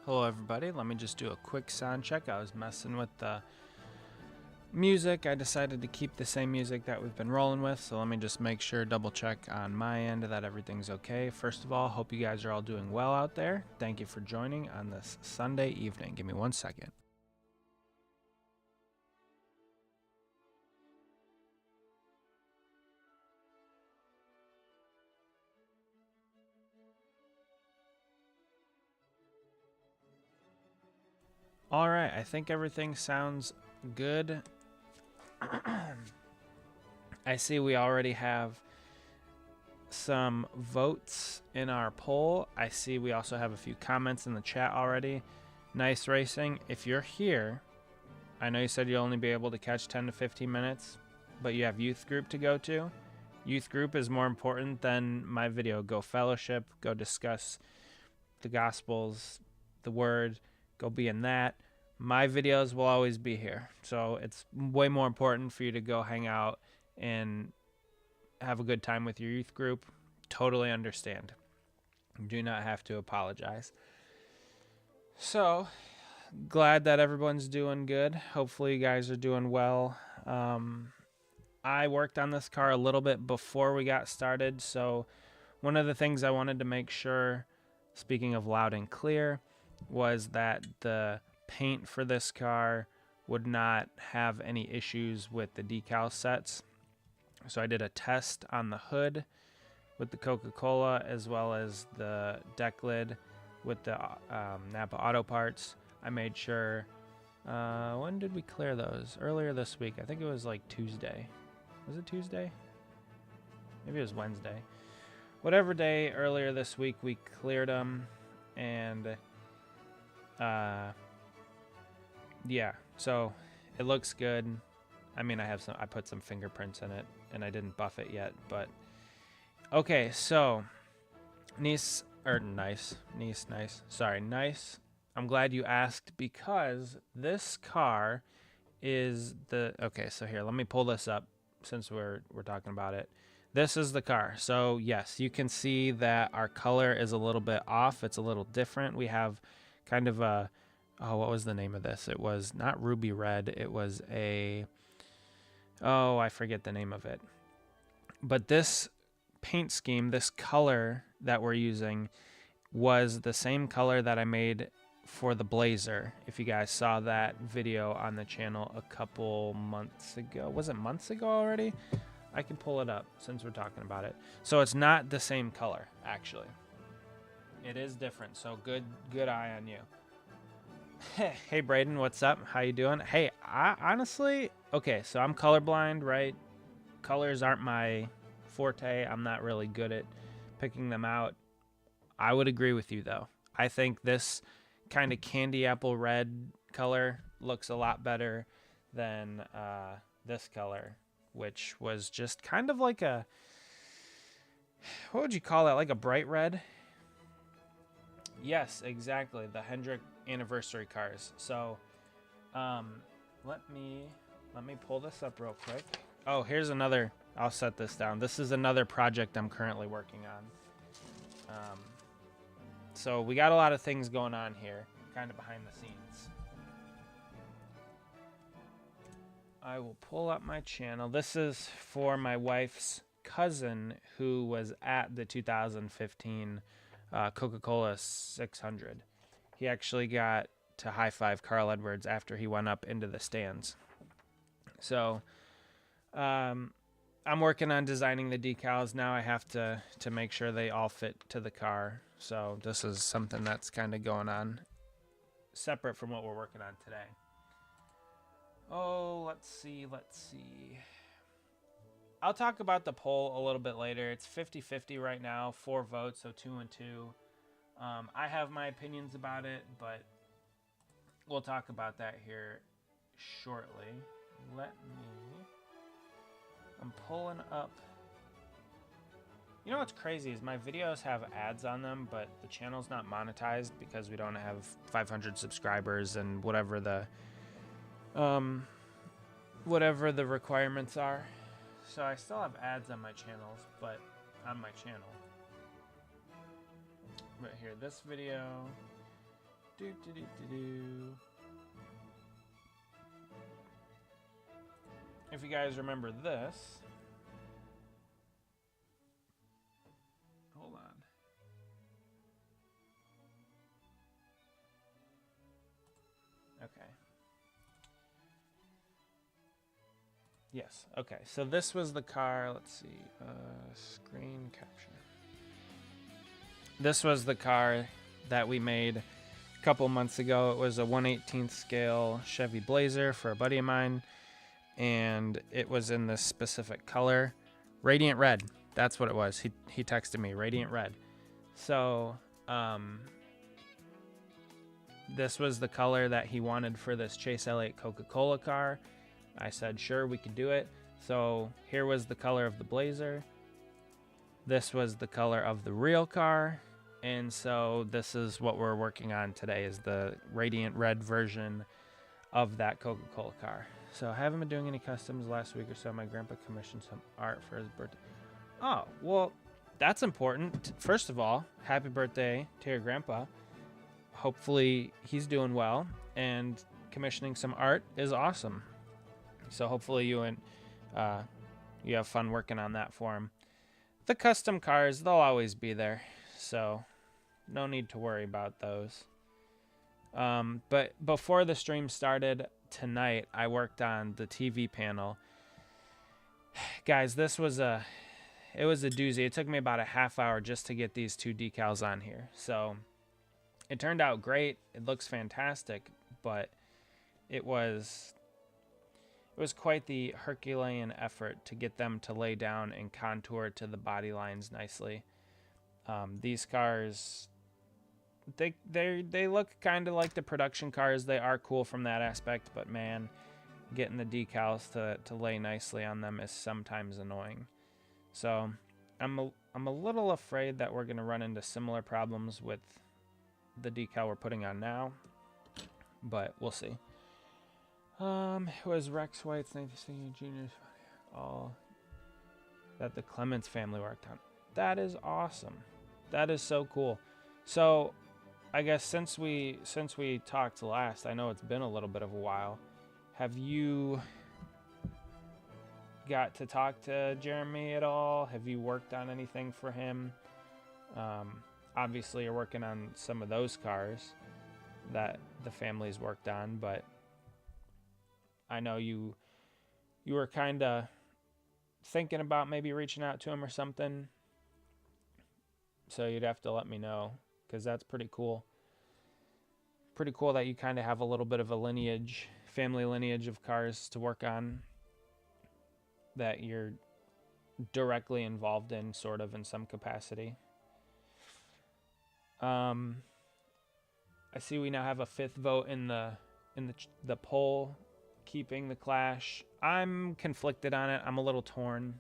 Hello everybody, let me just do a quick sound check. I was messing with the music. I decided to keep the same music that we've been rolling with, so let me just make sure, double check on my end that everything's okay. First of all, hope you guys are all doing well out there. Thank you for joining on this Sunday evening. Give me 1 second. All right, I think everything sounds good. I see we already have some votes in our poll. I see we also have a few comments in the chat already. Nice racing. If you're here, I know you said you'll only be able to catch 10 to 15 minutes, but you have youth group to go to. Youth group is more important than my video. Go fellowship, go discuss the Gospels, the Word, go be in that. My videos will always be here. So it's way more important for you to go hang out and have a good time with your youth group. Totally understand. You do not have to apologize. So glad that everyone's doing good. Hopefully you guys are doing well. I worked on this car a little bit before we got started. So one of the things I wanted to make sure, speaking of loud and clear, was that the paint for this car would not have any issues with the decal sets. So I did a test on the hood with the Coca-Cola as well as the deck lid with the Napa Auto Parts. I made sure, when did we clear those? Earlier this week. I think it was like Tuesday. Was it Tuesday? Maybe it was Wednesday. Whatever day earlier this week, we cleared them. And yeah, so it looks good. I mean, I put some fingerprints in it and I didn't buff it yet, but okay. So nice. I'm glad you asked, because this car is okay. So here, let me pull this up since we're talking about it. This is the car. So yes, you can see that our color is a little bit off. It's a little different. We have kind of a, what was the name of this? It was not ruby red. It was I forget the name of it. But this paint scheme, this color that we're using, was the same color that I made for the Blazer. If you guys saw that video on the channel a couple months ago. Was it months ago already? I can pull it up since we're talking about it. So it's not the same color, actually. It is different, so good eye on you. Hey Braden, what's up? How you doing? Hey, I honestly, okay, so I'm colorblind, right? Colors aren't my forte. I'm not really good at picking them out. I would agree with you though. I think this kind of candy apple red color looks a lot better than this color, which was just kind of like a, what would you call that? Like a bright red? Yes, exactly. The Hendrick anniversary cars. So let me pull this up real quick. Oh, here's another, I'll set this down. This is another project I'm currently working on. So we got a lot of things going on here, kind of behind the scenes. I will pull up my channel. This is for my wife's cousin who was at the 2015 Coca-Cola 600. He actually got to high five Carl Edwards after he went up into the stands. So I'm working on designing the decals now. I have to make sure they all fit to the car. So this is something that's kind of going on separate from what we're working on today. Oh, let's see. I'll talk about the poll a little bit later. It's 50-50 right now, 4 votes, so 2 and 2. I have my opinions about it, but we'll talk about that here shortly. I'm pulling up. You know what's crazy is my videos have ads on them, but the channel's not monetized because we don't have 500 subscribers and whatever the requirements are. So I still have ads on my channels, but on my channel. Right here, this video If you guys remember this, hold on. Okay. Yes. Okay. So this was the car. Let's see. Screen capture. This was the car that we made a couple months ago. It was a 1/18th scale Chevy Blazer for a buddy of mine, and it was in this specific color, radiant red. That's what it was. He texted me, radiant red. So this was the color that he wanted for this Chase Elliott Coca-Cola car. I said, sure, we could do it. So here was the color of the Blazer. This was the color of the real car. And so this is what we're working on today, is the radiant red version of that Coca-Cola car. So I haven't been doing any customs last week or so. My grandpa commissioned some art for his birthday. Oh, well, that's important. First of all, happy birthday to your grandpa. Hopefully he's doing well, and commissioning some art is awesome. So hopefully you have fun working on that for him. The custom cars, they'll always be there, so no need to worry about those. But before the stream started tonight, I worked on the TV panel. Guys, it was a doozy. It took me about a half hour just to get these two decals on here. So it turned out great. It looks fantastic, but it was quite the Herculean effort to get them to lay down and contour to the body lines nicely. These cars, they look kind of like the production cars. They are cool from that aspect, but man, getting the decals to lay nicely on them is sometimes annoying. So I'm a little afraid that we're going to run into similar problems with the decal we're putting on now, but we'll see. It was Rex White's 19th Junior's all that the Clements family worked on. That is awesome. That is so cool. So I guess since we talked last, I know it's been a little bit of a while. Have you got to talk to Jeremy at all? Have you worked on anything for him? Obviously you're working on some of those cars that the family's worked on, but I know you were kind of thinking about maybe reaching out to him or something. So you'd have to let me know, because that's pretty cool. Pretty cool that you kind of have a little bit of a family lineage of cars to work on that you're directly involved in, sort of, in some capacity. I see we now have a 5th vote in the poll, keeping the Clash. I'm conflicted on it. I'm a little torn.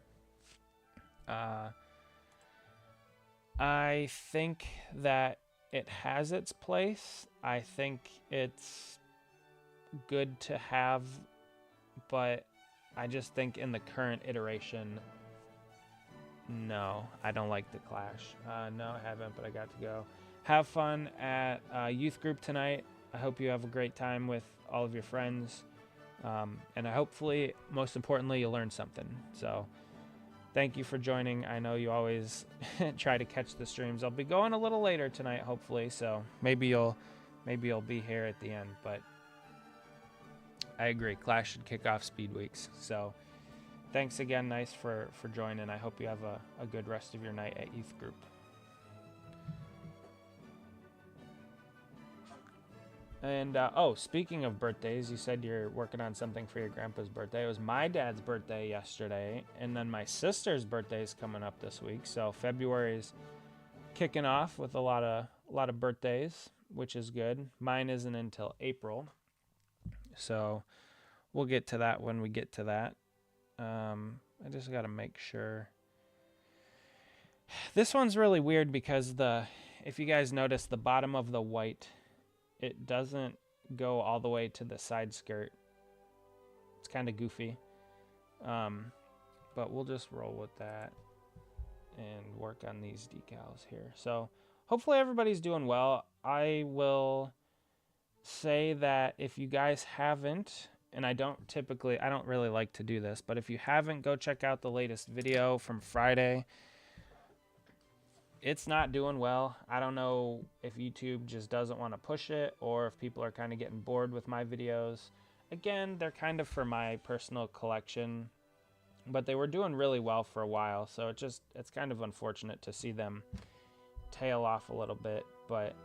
I think that it has its place. I think it's good to have, but I just think in the current iteration, no, I don't like the Clash. No, I haven't, but I got to go. Have fun at youth group tonight. I hope you have a great time with all of your friends. And hopefully, most importantly, you learn something. So thank you for joining. I know you always try to catch the streams. I'll be going a little later tonight, hopefully. So maybe you'll be here at the end. But I agree. Clash should kick off Speed Weeks. So thanks again, Nice, for joining. I hope you have a good rest of your night at youth group. And, speaking of birthdays, you said you're working on something for your grandpa's birthday. It was my dad's birthday yesterday, and then my sister's birthday is coming up this week. So February's kicking off with a lot of birthdays, which is good. Mine isn't until April, so we'll get to that when we get to that. I just got to make sure. This one's really weird because if you guys notice, the bottom of the white, it doesn't go all the way to the side skirt. It's kind of goofy. But we'll just roll with that and work on these decals here. So hopefully everybody's doing well. I will say that if you guys haven't, and I don't really like to do this, but if you haven't, go check out the latest video from Friday. It's not doing well. I don't know if YouTube just doesn't want to push it or if people are kind of getting bored with my videos. Again, they're kind of for my personal collection, but they were doing really well for a while, so it's kind of unfortunate to see them tail off a little bit. But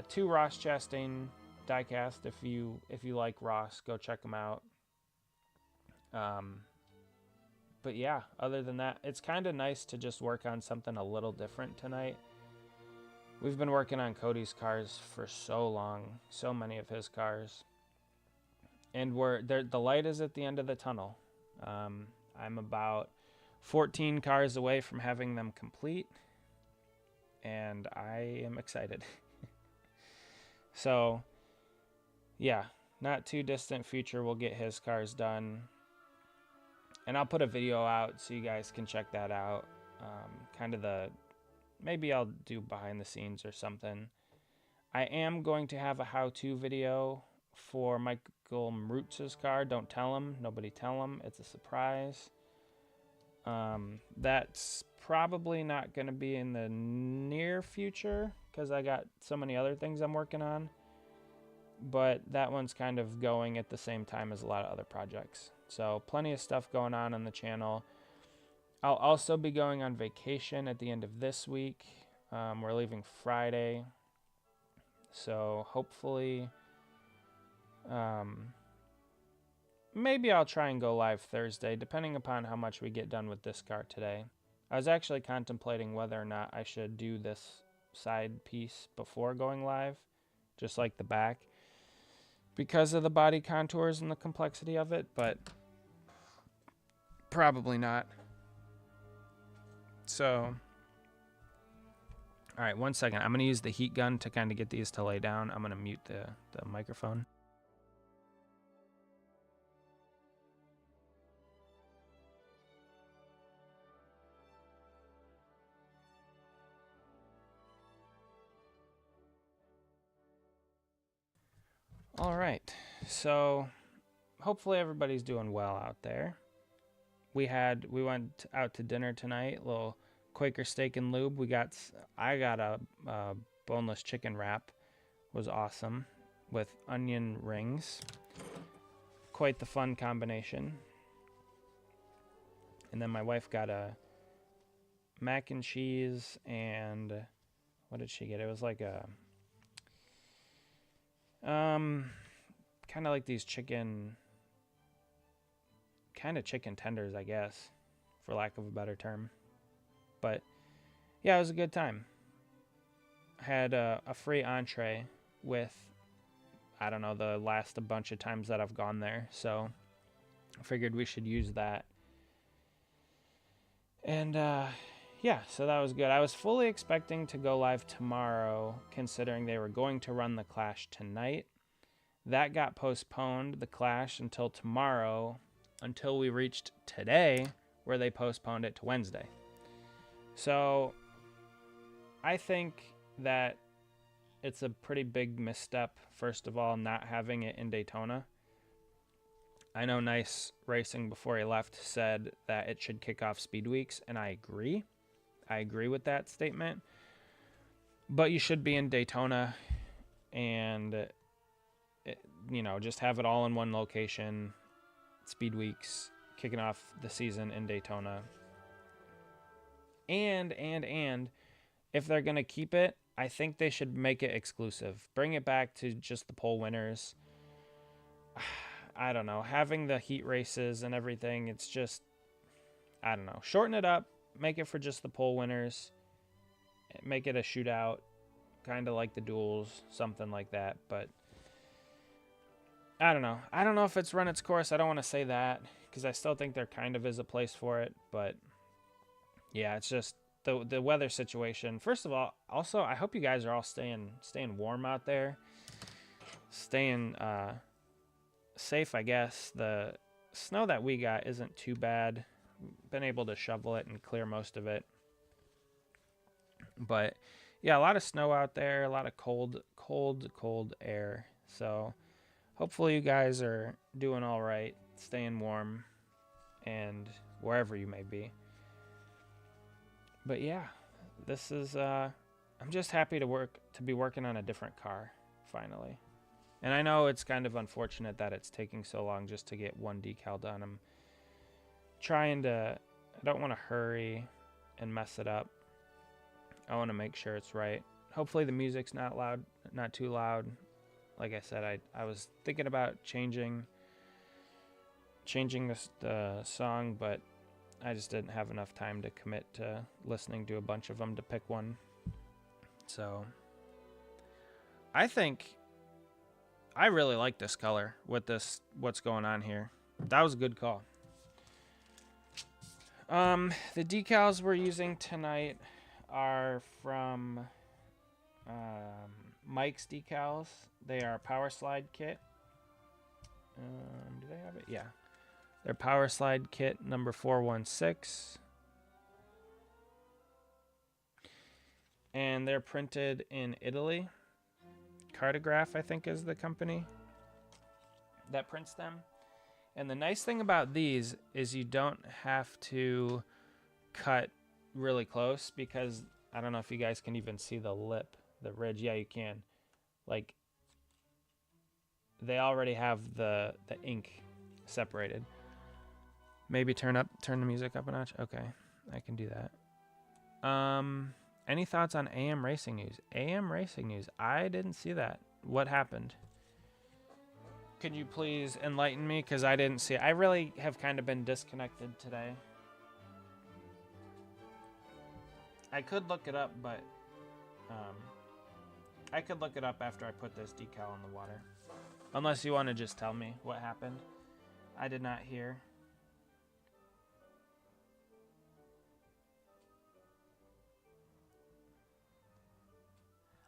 2 Ross Chastain diecast, if you like Ross, go check them out. But yeah, other than that, it's kind of nice to just work on something a little different tonight. We've been working on Cody's cars for so long, so many of his cars, and the light is at the end of the tunnel. I'm about 14 cars away from having them complete, and I am excited. So yeah, not too distant future we'll get his cars done, and I'll put a video out so you guys can check that out. Maybe I'll do behind the scenes or something. I am going to have a how-to video for Michael Mrutz's car. Don't tell him. Nobody tell him. It's a surprise. That's probably not going to be in the near future because I got so many other things I'm working on. But that one's kind of going at the same time as a lot of other projects. So plenty of stuff going on the channel. I'll also be going on vacation at the end of this week. We're leaving Friday. So hopefully, maybe I'll try and go live Thursday, depending upon how much we get done with this car today. I was actually contemplating whether or not I should do this side piece before going live, just like the back, because of the body contours and the complexity of it, but probably not. So, all right, 1 second. I'm going to use the heat gun to kind of get these to lay down. I'm going to mute the microphone. All right, so hopefully everybody's doing well out there. We went out to dinner tonight, a little Quaker steak and lube. I got a boneless chicken wrap. It was awesome with onion rings. Quite the fun combination. And then my wife got a mac and cheese and what did she get? It was like a kind of like these chicken tenders, I guess, for lack of a better term. But yeah, it was a good time. Had a free entree with, I don't know, the last a bunch of times that I've gone there, so I figured we should use that. And yeah, so that was good. I was fully expecting to go live tomorrow, considering they were going to run the Clash tonight. That got postponed, the Clash, until tomorrow, until we reached today, where they postponed it to Wednesday. So I think that it's a pretty big misstep, first of all, not having it in Daytona. I know Nice Racing, before he left, said that it should kick off Speed Weeks, and I agree. I agree with that statement. But you should be in Daytona and, just have it all in one location. Speed Weeks, kicking off the season in Daytona. And if they're going to keep it, I think they should make it exclusive. Bring it back to just the pole winners. I don't know. Having the heat races and everything, it's just, I don't know. Shorten it up. Make it for just the pole winners. Make it a shootout. Kind of like the duels. Something like that. But I don't know. I don't know if it's run its course. I don't want to say that, because I still think there kind of is a place for it. But yeah, it's just the weather situation. First of all, also, I hope you guys are all staying warm out there. Staying safe, I guess. The snow that we got isn't too bad. Been able to shovel it and clear most of it. But yeah, a lot of snow out there, a lot of cold air. So hopefully you guys are doing all right, staying warm, and wherever you may be. But yeah, this is I'm just happy to be working on a different car finally. And I know it's kind of unfortunate that it's taking so long just to get one decal done. I'm trying to I don't want to hurry and mess it up. I want to make sure it's right. Hopefully the music's not too loud. Like I said, I was thinking about changing the song, but I just didn't have enough time to commit to listening to a bunch of them to pick one. So I think I really like this color with what's going on here. That was a good call. The decals we're using tonight are from Mike's Decals. They are Power Slide Kit. Do they have it? Yeah. They're Power Slide Kit number 416. And they're printed in Italy. Cartograph, I think, is the company that prints them. And the nice thing about these is you don't have to cut really close, because I don't know if you guys can even see the lip, the ridge. Yeah, you can. Like, they already have the ink separated. Maybe turn the music up a notch. Okay, I can do that. Any thoughts on AM Racing News? AM Racing News. I didn't see that. What happened? Could you please enlighten me? Because I didn't see it. I really have kind of been disconnected today. I could look it up, but I could look it up after I put this decal in the water. Unless you want to just tell me what happened. I did not hear.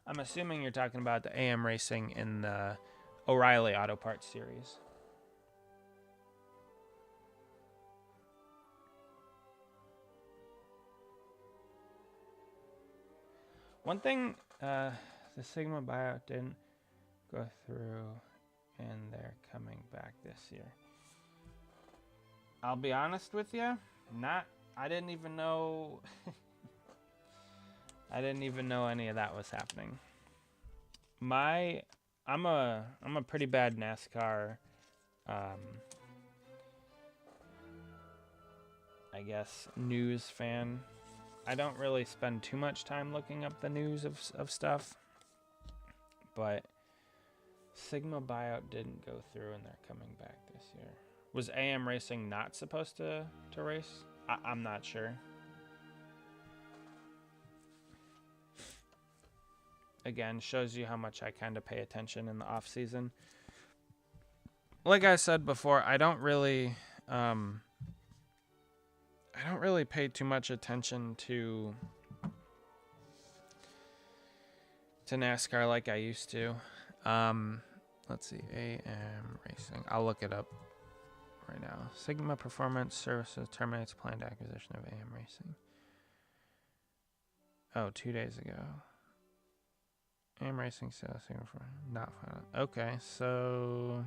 I'm assuming you're talking about the AM Racing in the O'Reilly Auto Parts series. One thing the Sigma buyout didn't go through, and they're coming back this year. I'll be honest with you, I didn't even know I didn't even know any of that was happening. I'm a pretty bad NASCAR I guess news fan. I don't really spend too much time looking up the news of stuff, but Sigma buyout didn't go through and they're coming back this year. Was AM Racing not supposed to race? I'm not sure. Again, shows you how much I kind of pay attention in the off season. Like I said before, I don't really pay too much attention to NASCAR like I used to. Let's see, AM Racing. I'll look it up right now. Sigma Performance Services terminates planned acquisition of AM Racing. Oh, 2 days ago. AM Racing sales not final. Okay, so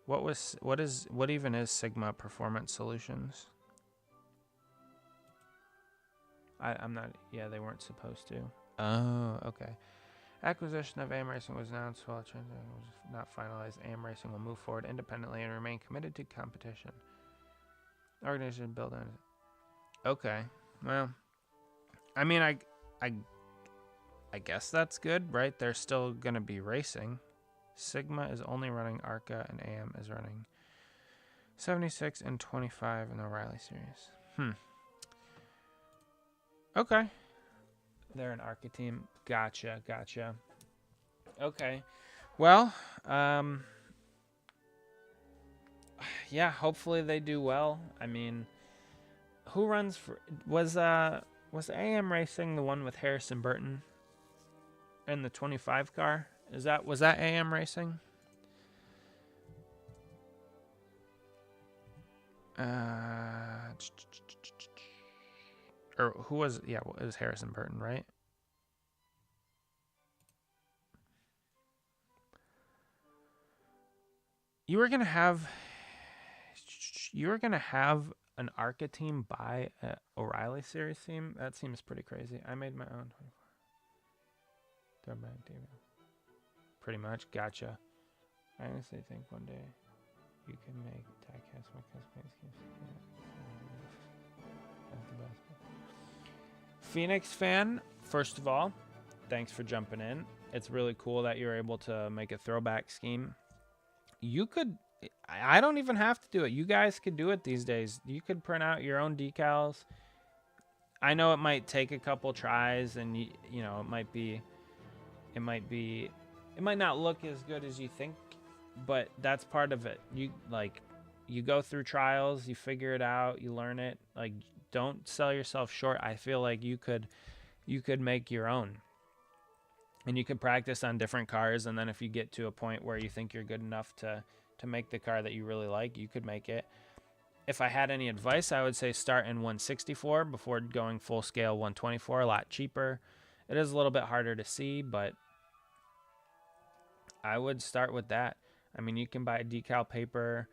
what even is Sigma Performance Solutions? I'm not. Yeah, they weren't supposed to. Oh, okay. Acquisition of AM Racing was announced while the transaction was not finalized. AM Racing will move forward independently and remain committed to competition. Organization built on. Okay, well, I mean, I guess that's good, right? They're still going to be racing. Sigma is only running ARCA, and AM is running 76 and 25 in the O'Reilly series. Okay. They're an ARCA team. Gotcha. Okay. Well, yeah, hopefully they do well. I mean, who runs for... Was AM Racing the one with Harrison Burton? In the 25 car? Was that AM Racing? Or who was? Yeah, it was Harrison Burton, right? You were gonna have an ARCA team buy a O'Reilly series team. That seems pretty crazy. I made my own 24. Throwback team. Pretty much. Gotcha. I honestly think one day you can make diecast my custom schemes. That's the best. Phoenix fan, first of all, thanks for jumping in. It's really cool that you're able to make a throwback scheme. You could, I don't even have to do it. You guys could do it these days. You could print out your own decals. I know it might take a couple tries, and you know, it might not look as good as you think, but that's part of it. You go through trials, you figure it out, you learn it. Like, don't sell yourself short. I feel like you could make your own. And you could practice on different cars, and then if you get to a point where you think you're good enough to make the car that you really like, you could make it. If I had any advice, I would say start in 164 before going full scale 124, a lot cheaper. It is a little bit harder to see, but I would start with that. I mean, you can buy decal paper,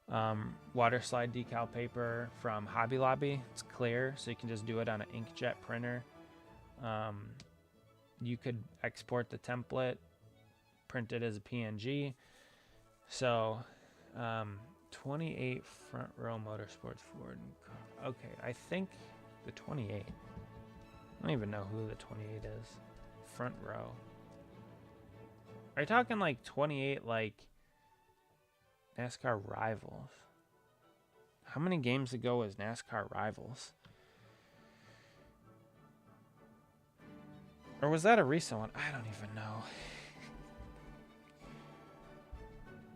water slide decal paper from Hobby Lobby. It's clear, so you can just do it on an inkjet printer. You could export the template, print it as a PNG. So, 28 front row motorsports Ford. Okay, I think the 28. I don't even know who the 28 is. Front row. Are you talking like 28 like NASCAR Rivals? How many games ago was NASCAR Rivals? Or was that a recent one? I don't even know.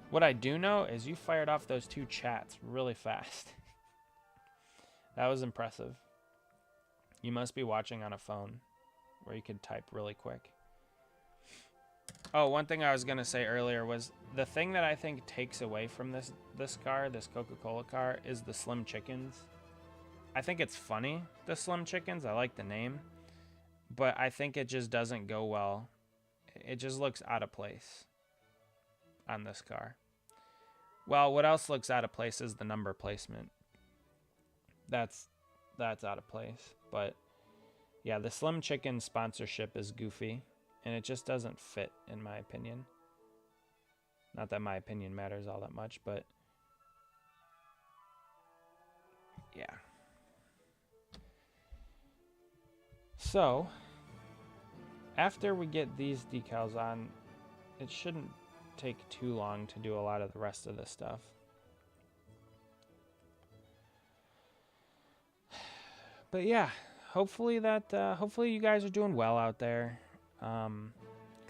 What I do know is you fired off those 2 chats really fast. That was impressive. You must be watching on a phone where you could type really quick. Oh, one thing I was going to say earlier was the thing that I think takes away from this car, this Coca-Cola car, is the Slim Chickens. I think it's funny, the Slim Chickens. I like the name. But I think it just doesn't go well. It just looks out of place on this car. Well, what else looks out of place is the number placement. That's out of place. But yeah, the Slim Chicken sponsorship is goofy, and it just doesn't fit, in my opinion. Not that my opinion matters all that much, but yeah. So, after we get these decals on, it shouldn't take too long to do a lot of the rest of this stuff. But yeah, hopefully you guys are doing well out there.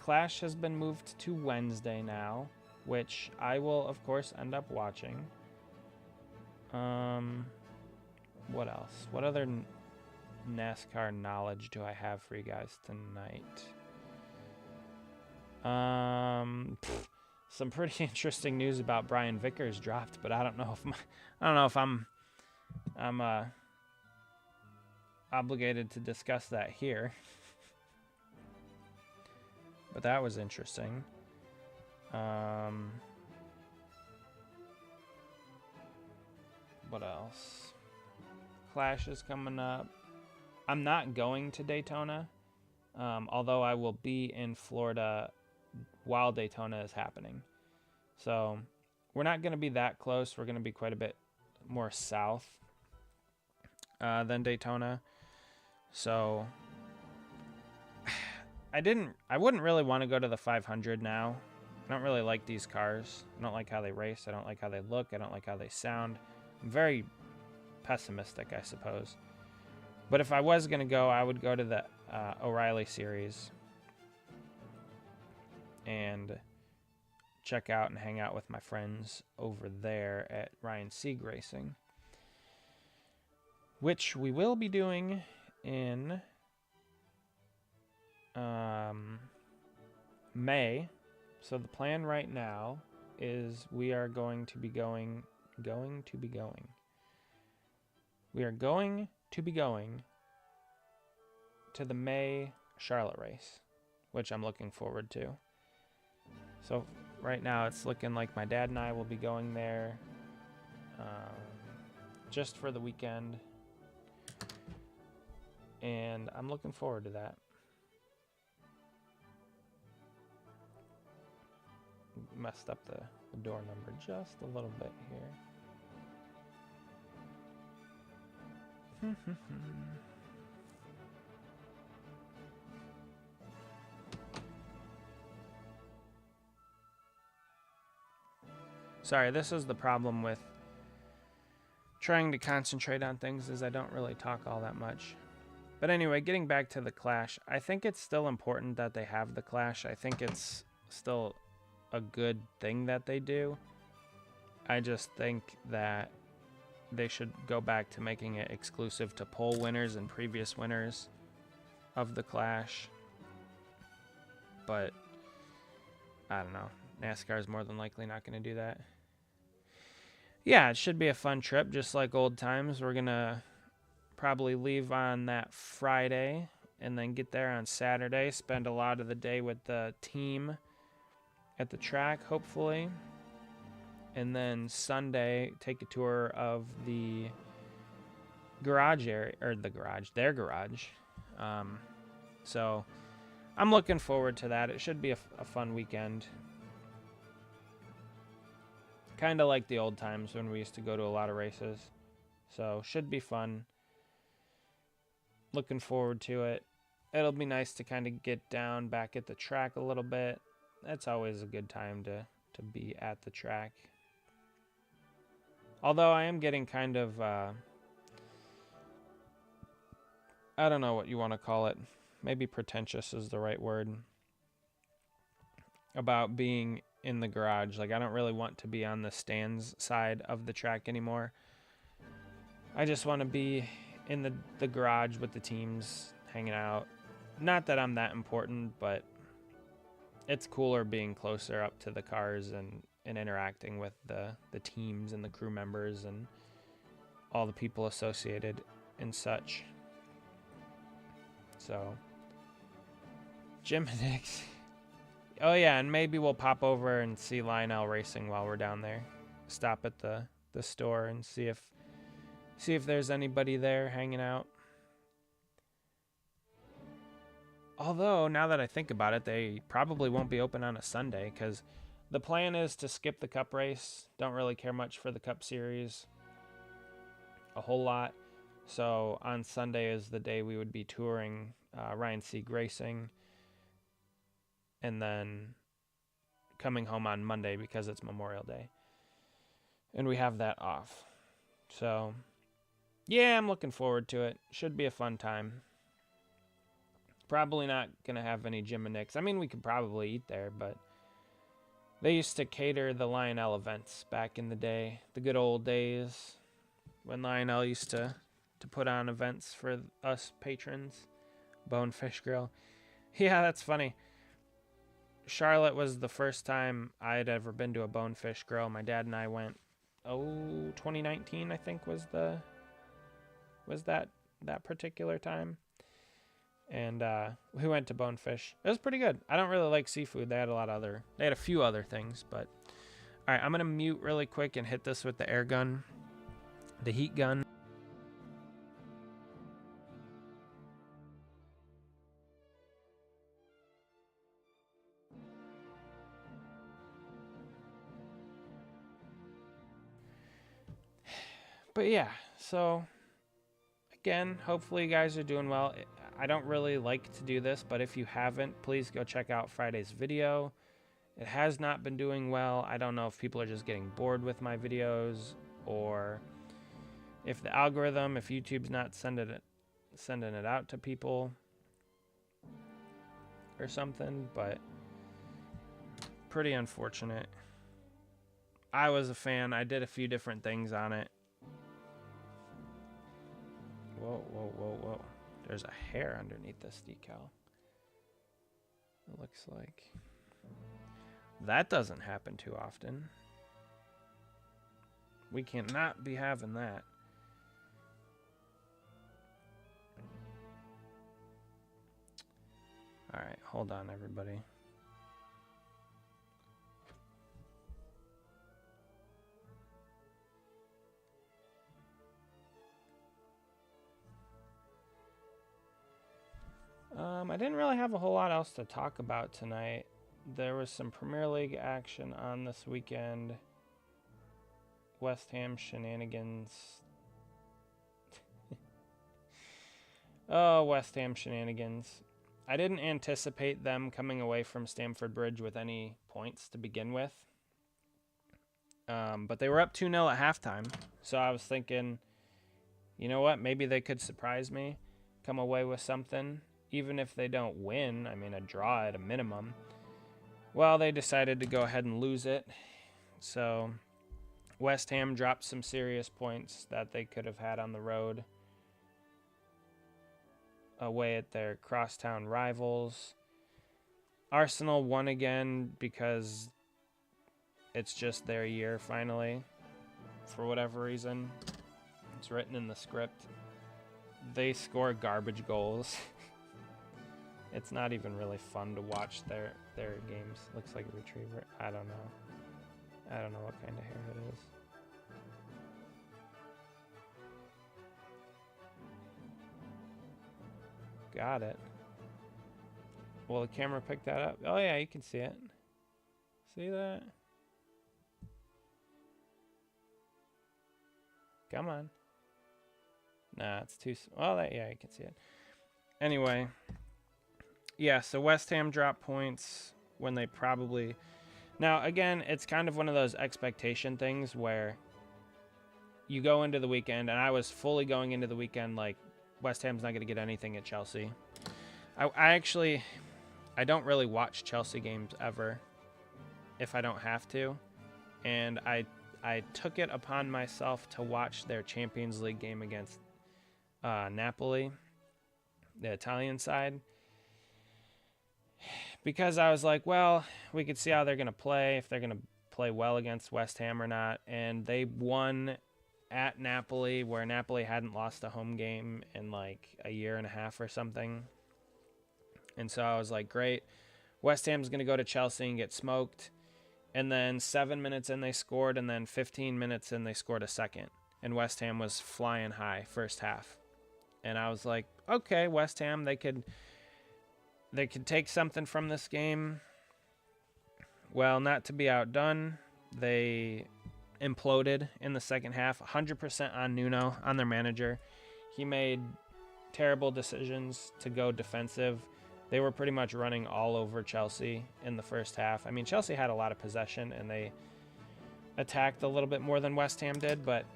Clash has been moved to Wednesday now, which I will, of course, end up watching. What else? What other NASCAR knowledge do I have for you guys tonight? Some pretty interesting news about Brian Vickers dropped, but I don't know if I'm obligated to discuss that here. But that was interesting. What else? Clash is coming up. I'm not going to Daytona, although I will be in Florida while Daytona is happening. So we're not going to be that close. We're going to be quite a bit more south than Daytona. So I wouldn't really want to go to the 500 now. I don't really like these cars. I don't like how they race. I don't like how they look. I don't like how they sound. I'm very pessimistic, I suppose. But if I was going to go, I would go to the O'Reilly series and check out and hang out with my friends over there at Ryan Sieg Racing, which we will be doing in May. So the plan right now is we are going to be going to the May Charlotte race, which I'm looking forward to. So right now it's looking like my dad and I will be going there just for the weekend. And I'm looking forward to that. Messed up the door number just a little bit here. Sorry, this is the problem with trying to concentrate on things, is I don't really talk all that much. But anyway, getting back to the Clash, I think it's still important that they have the Clash. I think it's still a good thing that they do. I just think that they should go back to making it exclusive to poll winners and previous winners of the Clash. But I don't know. NASCAR is more than likely not going to do that. Yeah, it should be a fun trip, just like old times. We're going to probably leave on that Friday and then get there on Saturday, spend a lot of the day with the team at the track, hopefully. And then Sunday, take a tour of the garage area, or their garage. So I'm looking forward to that. It should be a fun weekend. Kind of like the old times when we used to go to a lot of races. So should be fun. Looking forward to it. It'll be nice to kind of get down back at the track a little bit. That's always a good time to be at the track. Although I am getting kind of, I don't know what you want to call it. Maybe pretentious is the right word. About being in the garage. Like, I don't really want to be on the stands side of the track anymore. I just want to be in the garage with the teams, hanging out. Not that I'm that important, but it's cooler being closer up to the cars and interacting with the teams and the crew members and all the people associated and such. So, Jim and Nix. Oh yeah, and maybe we'll pop over and see Lionel racing while we're down there. Stop at the store and see if there's anybody there hanging out. Although, now that I think about it, they probably won't be open on a Sunday, because the plan is to skip the Cup race. Don't really care much for the Cup Series a whole lot. So on Sunday is the day we would be touring Ryan Sieg Racing, and then coming home on Monday because it's Memorial Day. And we have that off. So, yeah, I'm looking forward to it. Should be a fun time. Probably not going to have any Jim and Nick's. I mean, we could probably eat there, but they used to cater the Lionel events back in the day. The good old days when Lionel used to put on events for us patrons. Bonefish Grill. Yeah, that's funny. Charlotte was the first time I'd ever been to a Bonefish Grill. My dad and I went, 2019, I think was that particular time. And we went to Bonefish. It was pretty good. I don't really like seafood. They had a few other things, but all right, I'm going to mute really quick and hit this with the air gun, the heat gun. But yeah, so again, hopefully you guys are doing well. I don't really like to do this, but if you haven't, please go check out Friday's video. It has not been doing well. I don't know if people are just getting bored with my videos, or if the algorithm, if YouTube's not sending it out to people or something, but pretty unfortunate. I was a fan. I did a few different things on it. Whoa. There's a hair underneath this decal. It looks like. That doesn't happen too often. We cannot be having that. Alright, hold on everybody. I didn't really have a whole lot else to talk about tonight. There was some Premier League action on this weekend. West Ham shenanigans. Oh, West Ham shenanigans. I didn't anticipate them coming away from Stamford Bridge with any points to begin with. But they were up 2-0 at halftime. So I was thinking, you know what? Maybe they could surprise me, come away with something. Even if they don't win, I mean, a draw at a minimum. Well, they decided to go ahead and lose it. So West Ham dropped some serious points that they could have had on the road away at their crosstown rivals. Arsenal won again because it's just their year finally. For whatever reason, it's written in the script. They score garbage goals. It's not even really fun to watch their games. Looks like a retriever. I don't know. I don't know what kind of hair it is. Got it. Will the camera pick that up? Oh yeah, you can see it. See that? Come on. Nah, it's too... Well, yeah, you can see it. Anyway. Yeah, so West Ham dropped points when they probably... Now, again, it's kind of one of those expectation things where you go into the weekend, and I was fully going into the weekend like West Ham's not going to get anything at Chelsea. I don't really watch Chelsea games ever if I don't have to. And I took it upon myself to watch their Champions League game against Napoli, the Italian side. Because I was like, well, we could see how they're going to play, if they're going to play well against West Ham or not. And they won at Napoli, where Napoli hadn't lost a home game in like a year and a half or something. And so I was like, great. West Ham's going to go to Chelsea and get smoked. And then 7 minutes in, they scored. And then 15 minutes in, they scored a second. And West Ham was flying high first half. And I was like, okay, West Ham, they could take something from this game. Well, not to be outdone, they imploded in the second half. 100% on Nuno, on their manager. He made terrible decisions to go defensive. They were pretty much running all over Chelsea in the first half. I mean, Chelsea had a lot of possession, and they attacked a little bit more than West Ham did, but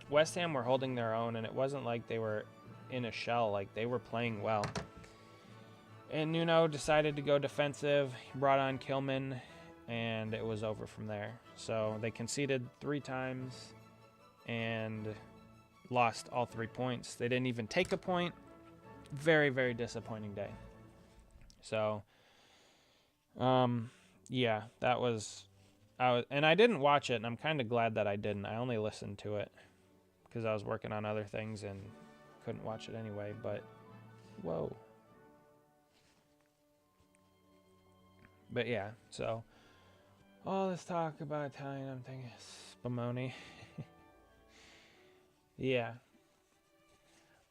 West Ham were holding their own, and it wasn't like they were in a shell. Like, they were playing well. And Nuno decided to go defensive. He brought on Kilman, and it was over from there. So they conceded 3 times and lost all 3 points. They didn't even take a point. Very, very disappointing day. So, yeah, that was... and I didn't watch it, and I'm kind of glad that I didn't. I only listened to it because I was working on other things and couldn't watch it anyway. But, whoa. But yeah, so all this talk about Italian, I'm thinking Spumoni. Yeah.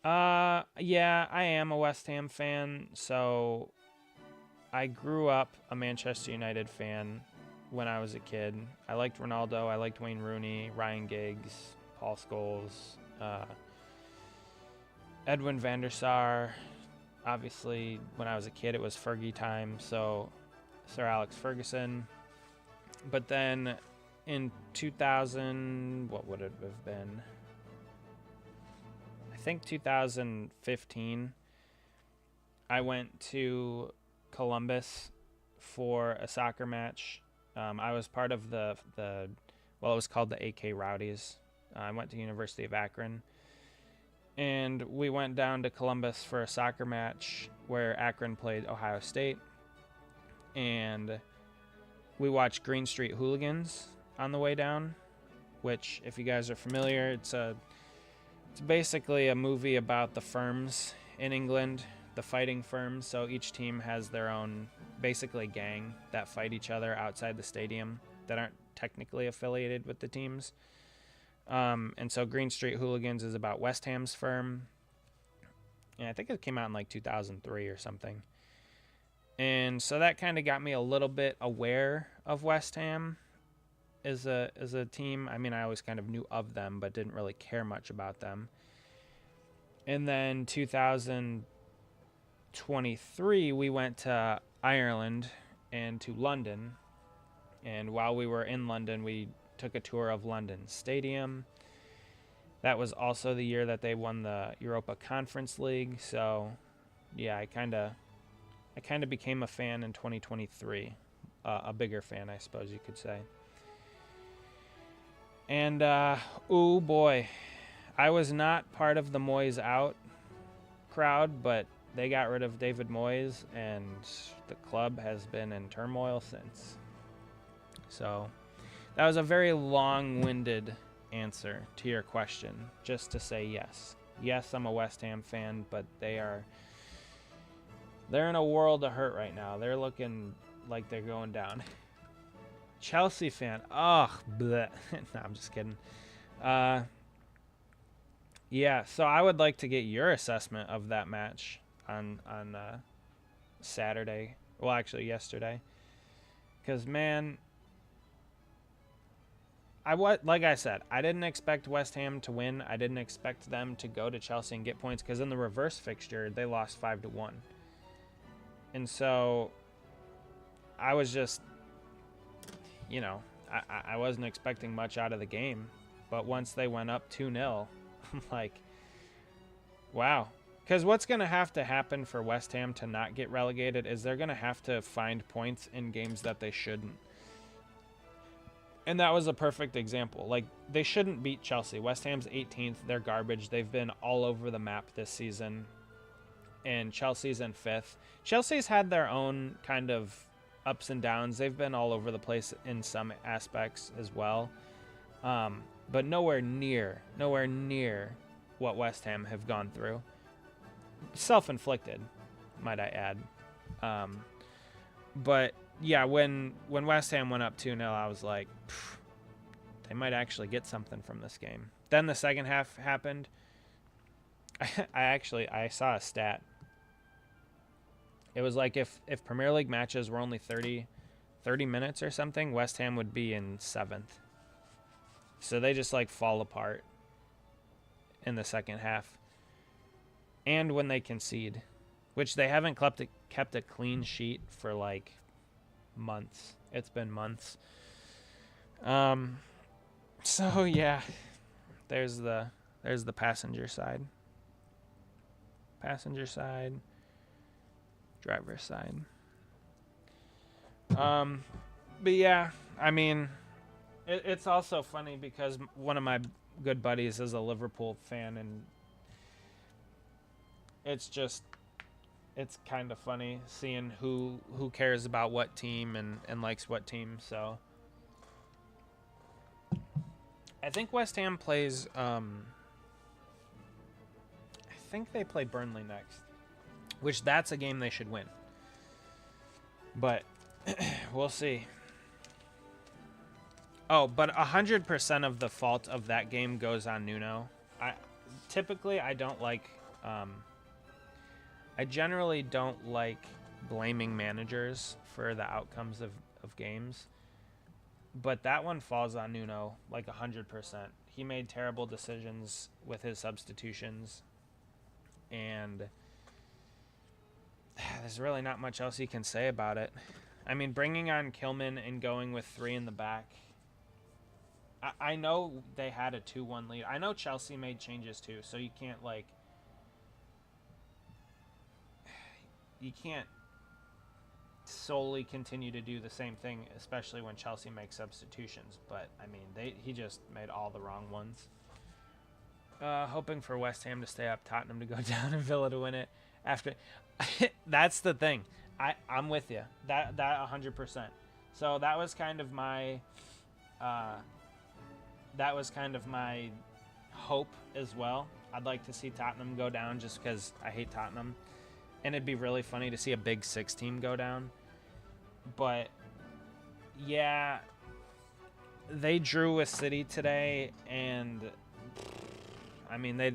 Yeah, I am a West Ham fan, so I grew up a Manchester United fan when I was a kid. I liked Ronaldo, I liked Wayne Rooney, Ryan Giggs, Paul Scholes, Edwin van der Sar. Obviously, when I was a kid, it was Fergie time, so Sir Alex Ferguson. But then in 2000, what would it have been? I think 2015, I went to Columbus for a soccer match. I was part of it was called the AK Rowdies. I went to University of Akron. And we went down to Columbus for a soccer match where Akron played Ohio State. And we watched Green Street Hooligans on the way down, which, if you guys are familiar, it's basically a movie about the firms in England, the fighting firms. So each team has their own, basically, gang that fight each other outside the stadium that aren't technically affiliated with the teams. And so Green Street Hooligans is about West Ham's firm. And I think it came out in like 2003 or something. And so that kind of got me a little bit aware of West Ham as a team. I mean, I always kind of knew of them, but didn't really care much about them. And then 2023, we went to Ireland and to London. And while we were in London, we took a tour of London Stadium. That was also the year that they won the Europa Conference League. So, yeah, I kind of became a fan in 2023, a bigger fan, I suppose you could say. And ooh boy, I was not part of the Moyes out crowd, but they got rid of David Moyes, and the club has been in turmoil since. So that was a very long-winded answer to your question, just to say yes. Yes, I'm a West Ham fan, but they're in a world of hurt right now. They're looking like they're going down. Chelsea fan. Ugh. Bleh. No, I'm just kidding. Yeah, so I would like to get your assessment of that match on Saturday. Well, actually yesterday. Because, man, like I said, I didn't expect West Ham to win. I didn't expect them to go to Chelsea and get points, because in the reverse fixture, they lost 5-1. And so I was just, you know, I wasn't expecting much out of the game. But once they went up 2-0, I'm like, wow. Because what's going to happen for West Ham to not get relegated is they're going to have to find points in games that they shouldn't. And that was a perfect example. Like, they shouldn't beat Chelsea. West Ham's 18th. They're garbage. They've been all over the map this season. And Chelsea's in 5th. Chelsea's had their own kind of ups and downs. They've been all over the place in some aspects as well. But nowhere near what West Ham have gone through. Self-inflicted, might I add. But yeah, when West Ham went up 2-0, I was like, they might actually get something from this game. Then the second half happened. I saw a stat. It was like if Premier League matches were only 30 minutes or something, West Ham would be in 7th. So they just like fall apart in the second half. And when they concede, which they haven't kept a clean sheet for like months. It's been months. So yeah, there's the passenger side. Passenger side. Driver's side. But yeah, I mean, it's also funny because one of my good buddies is a Liverpool fan, and it's kind of funny seeing who cares about what team and likes what team. So I think West Ham plays I think they play Burnley next, which that's a game they should win. But we'll see. Oh, but 100% of the fault of that game goes on Nuno. I generally don't like blaming managers for the outcomes of games. But that one falls on Nuno like 100%. He made terrible decisions with his substitutions. And there's really not much else you can say about it. I mean, bringing on Kilman and going with 3 in the back. I know they had a 2-1 lead. I know Chelsea made changes too, so you can't solely continue to do the same thing, especially when Chelsea makes substitutions. But I mean, he just made all the wrong ones. Hoping for West Ham to stay up, Tottenham to go down, and Villa to win it. After, that's the thing. I'm with you. That 100%. So that was kind of my hope as well. I'd like to see Tottenham go down just because I hate Tottenham. And it'd be really funny to see a Big Six team go down. But, yeah, they drew with City today. And, I mean, I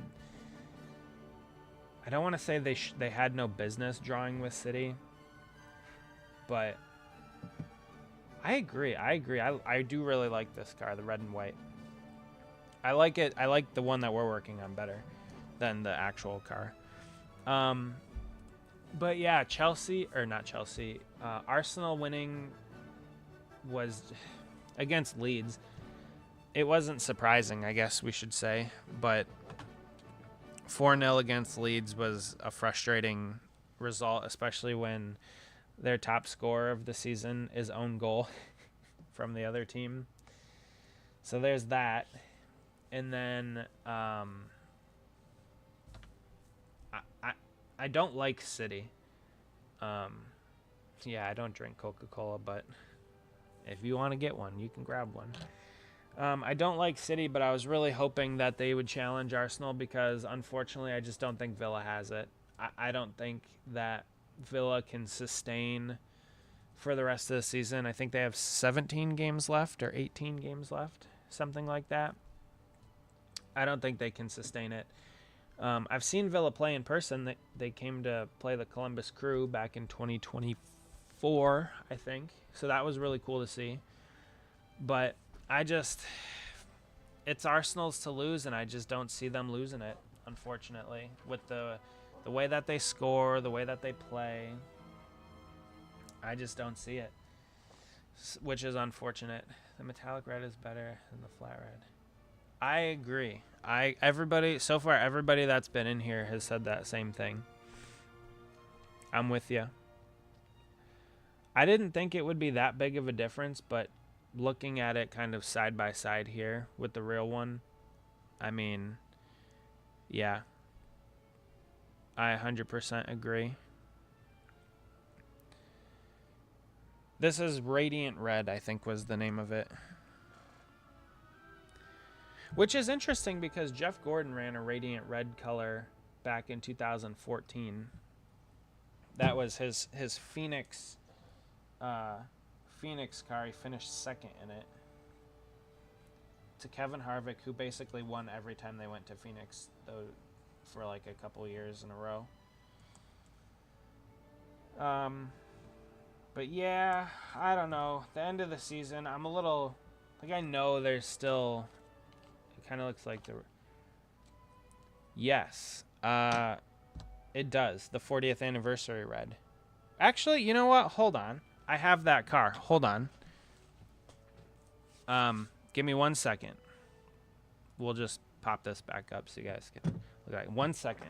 I don't want to say they had no business drawing with City, but I agree. I do really like this car, the red and white. I like it. I like the one that we're working on better than the actual car. But yeah, Arsenal winning was against Leeds. It wasn't surprising, I guess we should say, but 4-0 against Leeds was a frustrating result, especially when their top scorer of the season is own goal from the other team. So there's that. And then I don't like City. Yeah, I don't drink Coca-Cola, but if you want to get one, you can grab one. I don't like City, but I was really hoping that they would challenge Arsenal because, unfortunately, I just don't think Villa has it. I don't think that Villa can sustain for the rest of the season. I think they have 17 games left or 18 games left, something like that. I don't think they can sustain it. I've seen Villa play in person. They came to play the Columbus Crew back in 2024, I think. So that was really cool to see. But it's Arsenal's to lose, and I just don't see them losing it, unfortunately, with the way that they score, the way that they play. I just don't see it, which is unfortunate. The metallic red is better than the flat red. I agree. Everybody that's been in here has said that same thing. I'm with you. I didn't think it would be that big of a difference, but looking at it kind of side by side here with the real one, I mean, yeah, I 100% agree. This is Radiant Red, I think was the name of it. Which is interesting because Jeff Gordon ran a Radiant Red color back in 2014. That was his Phoenix car. He finished second in it to Kevin Harvick, who basically won every time they went to Phoenix, though, for like a couple years in a row. But yeah, I don't know. The end of the season, I'm a little like, I know there's still. It kind of looks like the. Yes, it does. The 40th anniversary red. Actually, you know what? Hold on. I have that car. Hold on. Give me 1 second. We'll just pop this back up so you guys can look at it. 1 second.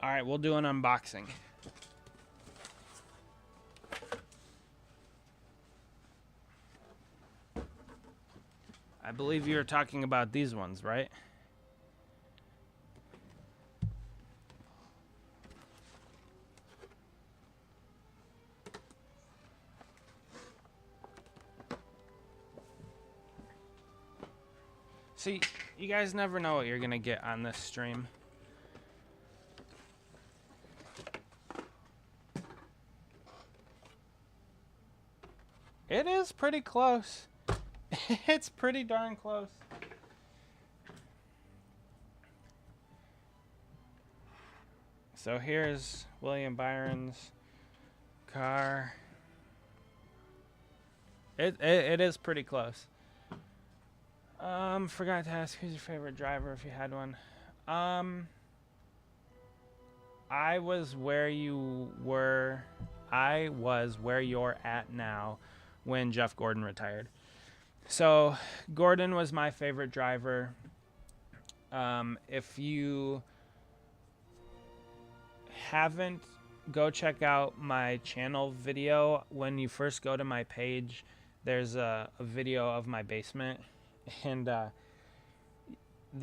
All right, we'll do an unboxing. I believe you were talking about these ones, right? See, you guys never know what you're going to get on this stream. It is pretty close. It's pretty darn close. So here's William Byron's car. It is pretty close. Forgot to ask who's your favorite driver if you had one. I was where you're at now when Jeff Gordon retired. So Gordon was my favorite driver. If you haven't, go check out my channel video. When you first go to my page, there's a video of my basement, and the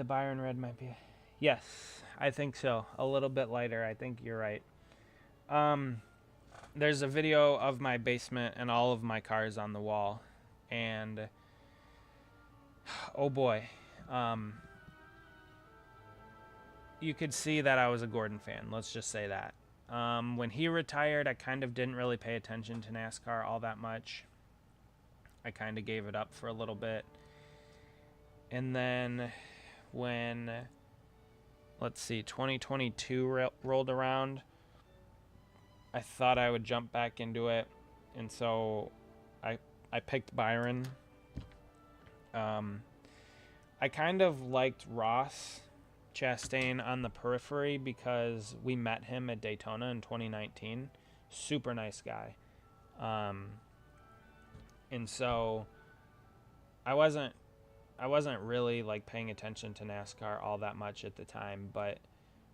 Byron Red might be, yes, I think so, a little bit lighter. I think you're right. there's a video of my basement and all of my cars on the wall, and oh boy, you could see that I was a Gordon fan. Let's just say that. When he retired, I kind of didn't really pay attention to NASCAR all that much. I kind of gave it up for a little bit. And then when, let's see, 2022 rolled around, I thought I would jump back into it. And so I picked Byron. I kind of liked Ross Chastain on the periphery because we met him at Daytona in 2019. Super nice guy. And so I wasn't really like paying attention to NASCAR all that much at the time, but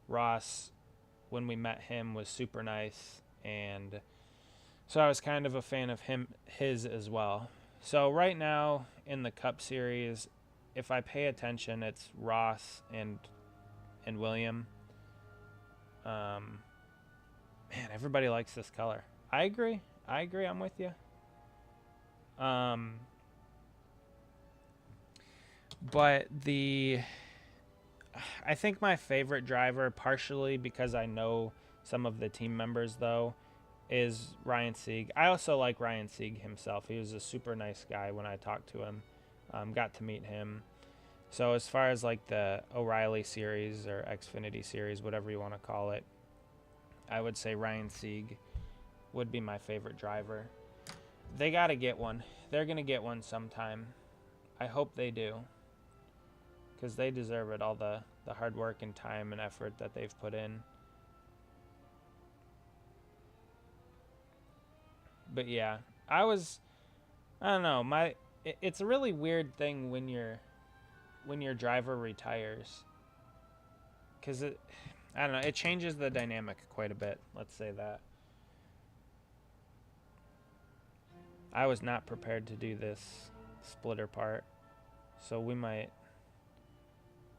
Ross, when we met him, was super nice, and so I was kind of a fan of his as well. So right now in the Cup Series, if I pay attention, it's Ross and William. Man, everybody likes this color. I agree. I'm with you. But I think my favorite driver, partially because I know some of the team members though, is Ryan Sieg. I also like Ryan Sieg himself. He was a super nice guy when I talked to him. Got to meet him. So as far as like the O'Reilly series or Xfinity series, whatever you want to call it, I would say Ryan Sieg would be my favorite driver. They got to get one. They're going to get one sometime. I hope they do, because they deserve it, all the hard work and time and effort that they've put in. But yeah, I don't know, it's a really weird thing when your driver retires, because I don't know, it changes the dynamic quite a bit, let's say that. I was not prepared to do this splitter part, so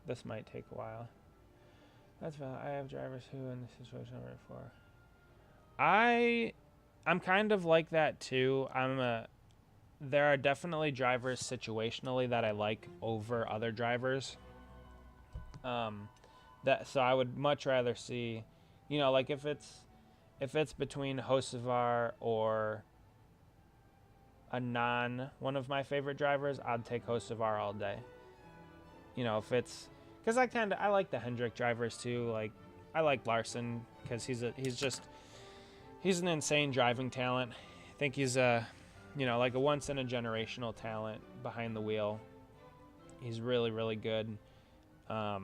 this might take a while. That's valid. I have drivers who in this situation I'm ready for. I'm kind of like that too. There are definitely drivers situationally that I like over other drivers. So I would much rather see, like if it's between Hocevar or one of my favorite drivers, I'd take Hocevar all day. If it's, because I like the Hendrick drivers too. Like, I like Larson because he's an insane driving talent. I think he's like a once in a generational talent behind the wheel. He's really, really good. I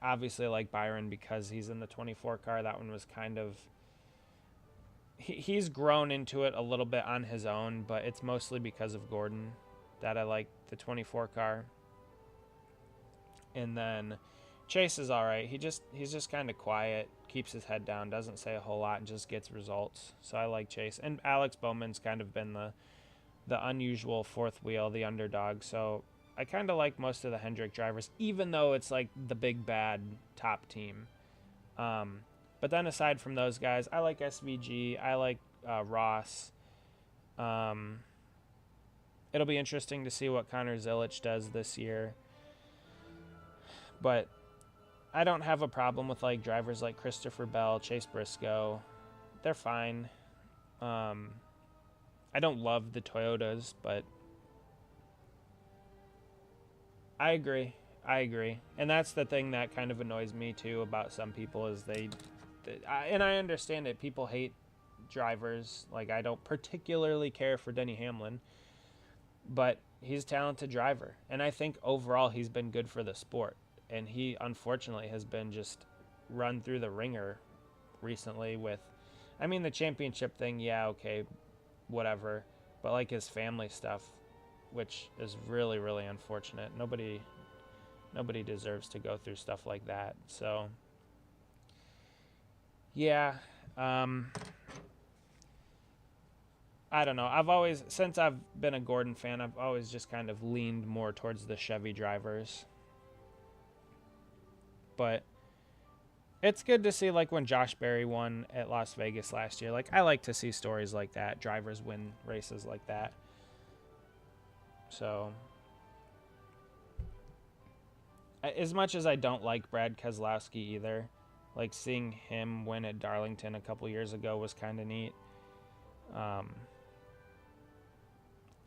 obviously like Byron because he's in the 24 car. That one was kind of, he's grown into it a little bit on his own, but it's mostly because of Gordon that I like the 24 car. And then Chase is all right. He's just kind of quiet, keeps his head down, doesn't say a whole lot, and just gets results. So I like Chase. And Alex Bowman's kind of been the unusual fourth wheel, the underdog. So I kind of like most of the Hendrick drivers, even though it's like the big bad top team. But then aside from those guys, I like SVG. I like Ross. It'll be interesting to see what Connor Zilic does this year. But I don't have a problem with like drivers like Christopher Bell, Chase Briscoe. They're fine. I don't love the Toyotas, but I agree. And that's the thing that kind of annoys me too about some people is and I understand it. People hate drivers. Like, I don't particularly care for Denny Hamlin, but he's a talented driver. And I think overall he's been good for the sport. And he, unfortunately, has been just run through the ringer recently with, the championship thing, yeah, okay, whatever. But, like, his family stuff, which is really, really unfortunate. Nobody deserves to go through stuff like that. So, yeah, I don't know. Since I've been a Gordon fan, I've always just kind of leaned more towards the Chevy drivers. But It's good to see, like, when Josh Berry won at Las Vegas last year. Like, I like to see stories like that. Drivers win races like that. So, as much as I don't like Brad Keselowski either, like, seeing him win at Darlington a couple years ago was kind of neat.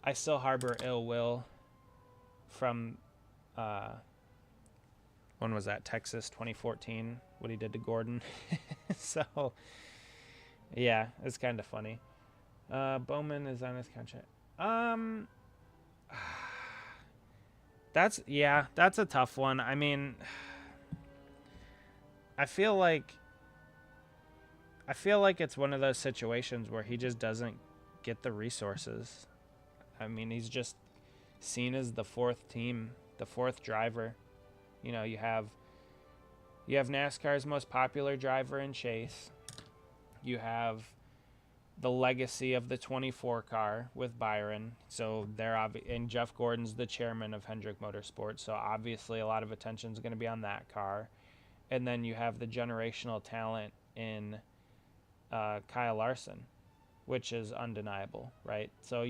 I still harbor ill will from, when was that? Texas 2014, what he did to Gordon. So, yeah, it's kind of funny. Bowman is on his contract. That's a tough one. I mean, I feel like it's one of those situations where he just doesn't get the resources. I mean, he's just seen as the fourth team, the fourth driver. You know, you have NASCAR's most popular driver in Chase. You have the legacy of the 24 car with Byron. So and Jeff Gordon's the chairman of Hendrick Motorsports. So obviously a lot of attention is going to be on that car. And then you have the generational talent in Kyle Larson, which is undeniable, right? So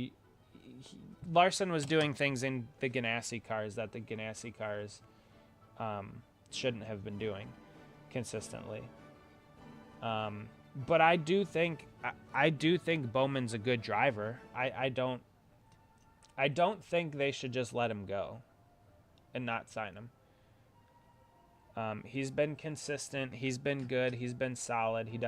Larson was doing things in the Ganassi cars that the Ganassi cars shouldn't have been doing consistently. But I do think Bowman's a good driver. I don't think they should just let him go and not sign him. He's been consistent. He's been good. He's been solid. He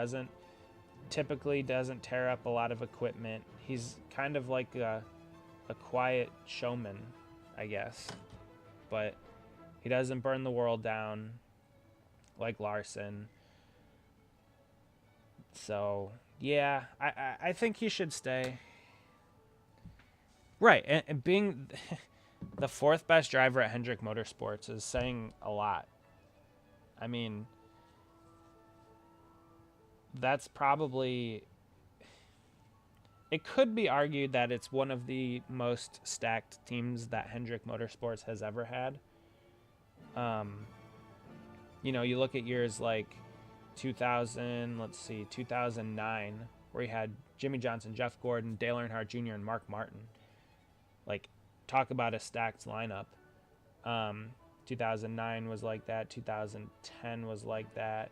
typically doesn't tear up a lot of equipment. He's kind of like a quiet showman, I guess. But he doesn't burn the world down like Larson. So, yeah, I think he should stay. Right, and being the fourth best driver at Hendrick Motorsports is saying a lot. I mean, that's probably... It could be argued that it's one of the most stacked teams that Hendrick Motorsports has ever had. You know, you look at years like 2009, where you had Jimmy Johnson, Jeff Gordon, Dale Earnhardt Jr., and Mark Martin. Like, talk about a stacked lineup. 2009 was like that. 2010 was like that.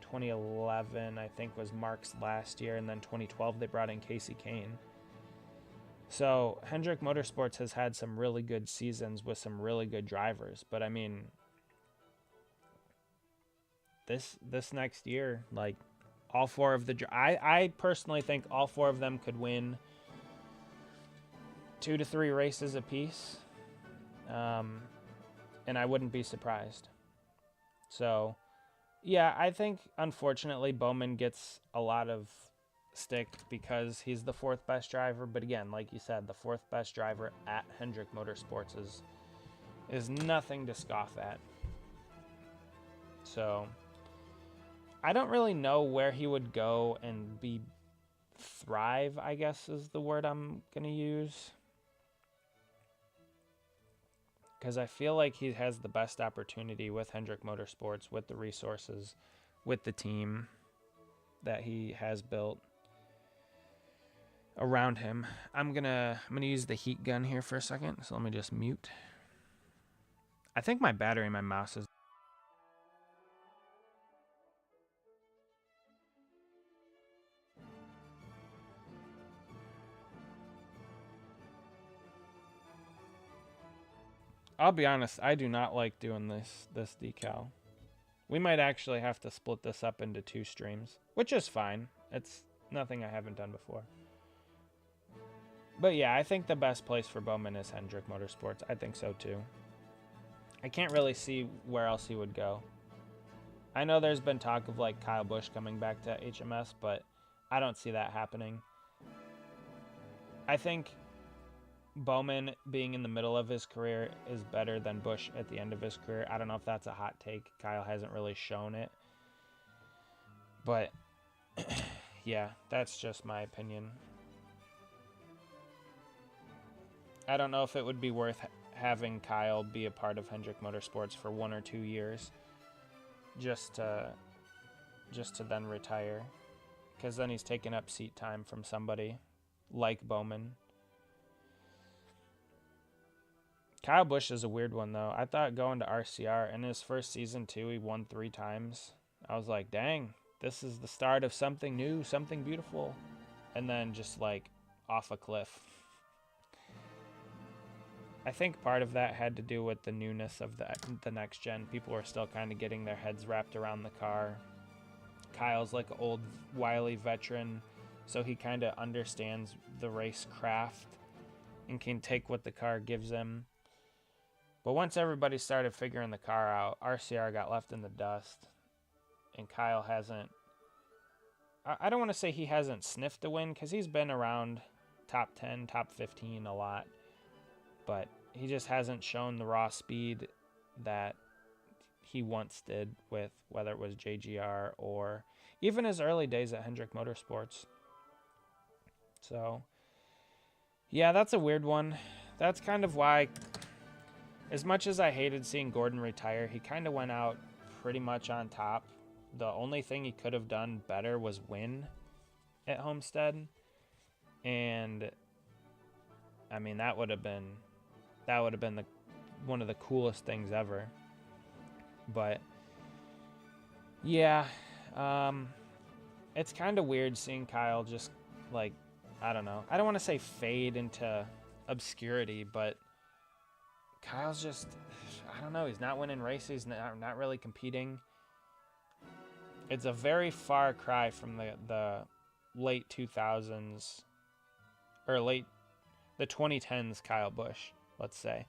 2011, I think, was Mark's last year. And then 2012, they brought in Casey Kane. So Hendrick Motorsports has had some really good seasons with some really good drivers. But, I mean, this next year, like, all four of I personally think all four of them could win 2 to 3 races apiece. And I wouldn't be surprised. So, yeah, I think, unfortunately, Bowman gets a lot of stick because he's the fourth best driver. But again, like you said, the fourth best driver at Hendrick Motorsports is nothing to scoff at. So, I don't really know where he would go and thrive, I guess is the word I'm going to use. Because I feel like he has the best opportunity with Hendrick Motorsports, with the resources, with the team that he has built around him. I'm gonna use the heat gun here for a second, so let me just mute. I think my battery in my mouse is... I'll be honest, I do not like doing this decal. We might actually have to split this up into 2 streams, which is fine. It's nothing I haven't done before. But yeah, I think the best place for Bowman is Hendrick Motorsports. I think so too. I can't really see where else he would go. I know there's been talk of like Kyle Busch coming back to HMS, but I don't see that happening. I think Bowman being in the middle of his career is better than Busch at the end of his career. I don't know if that's a hot take. Kyle hasn't really shown it. But, yeah, that's just my opinion. I don't know if it would be worth having Kyle be a part of Hendrick Motorsports for 1 or 2 years just to just to then retire, because then he's taking up seat time from somebody like Bowman. Kyle Busch is a weird one, though. I thought going to RCR in his first season, too, he won 3 times. I was like, dang, this is the start of something new, something beautiful. And then just, like, off a cliff. I think part of that had to do with the newness of the next gen. People were still kind of getting their heads wrapped around the car. Kyle's like an old, wily veteran, so he kind of understands the race craft and can take what the car gives him. But once everybody started figuring the car out, RCR got left in the dust, and Kyle hasn't... I don't want to say he hasn't sniffed a win, because he's been around top 10, top 15 a lot, but he just hasn't shown the raw speed that he once did with whether it was JGR or even his early days at Hendrick Motorsports. So, yeah, that's a weird one. That's kind of why, as much as I hated seeing Gordon retire, he kind of went out pretty much on top. The only thing he could have done better was win at Homestead. And, I mean, that would have been one of the coolest things ever. But yeah, it's kind of weird seeing Kyle just, like, I don't know. I don't want to say fade into obscurity, but Kyle's just, I don't know. He's not winning races, not really competing. It's a very far cry from the late 2000s, or the 2010s Kyle Busch, let's say,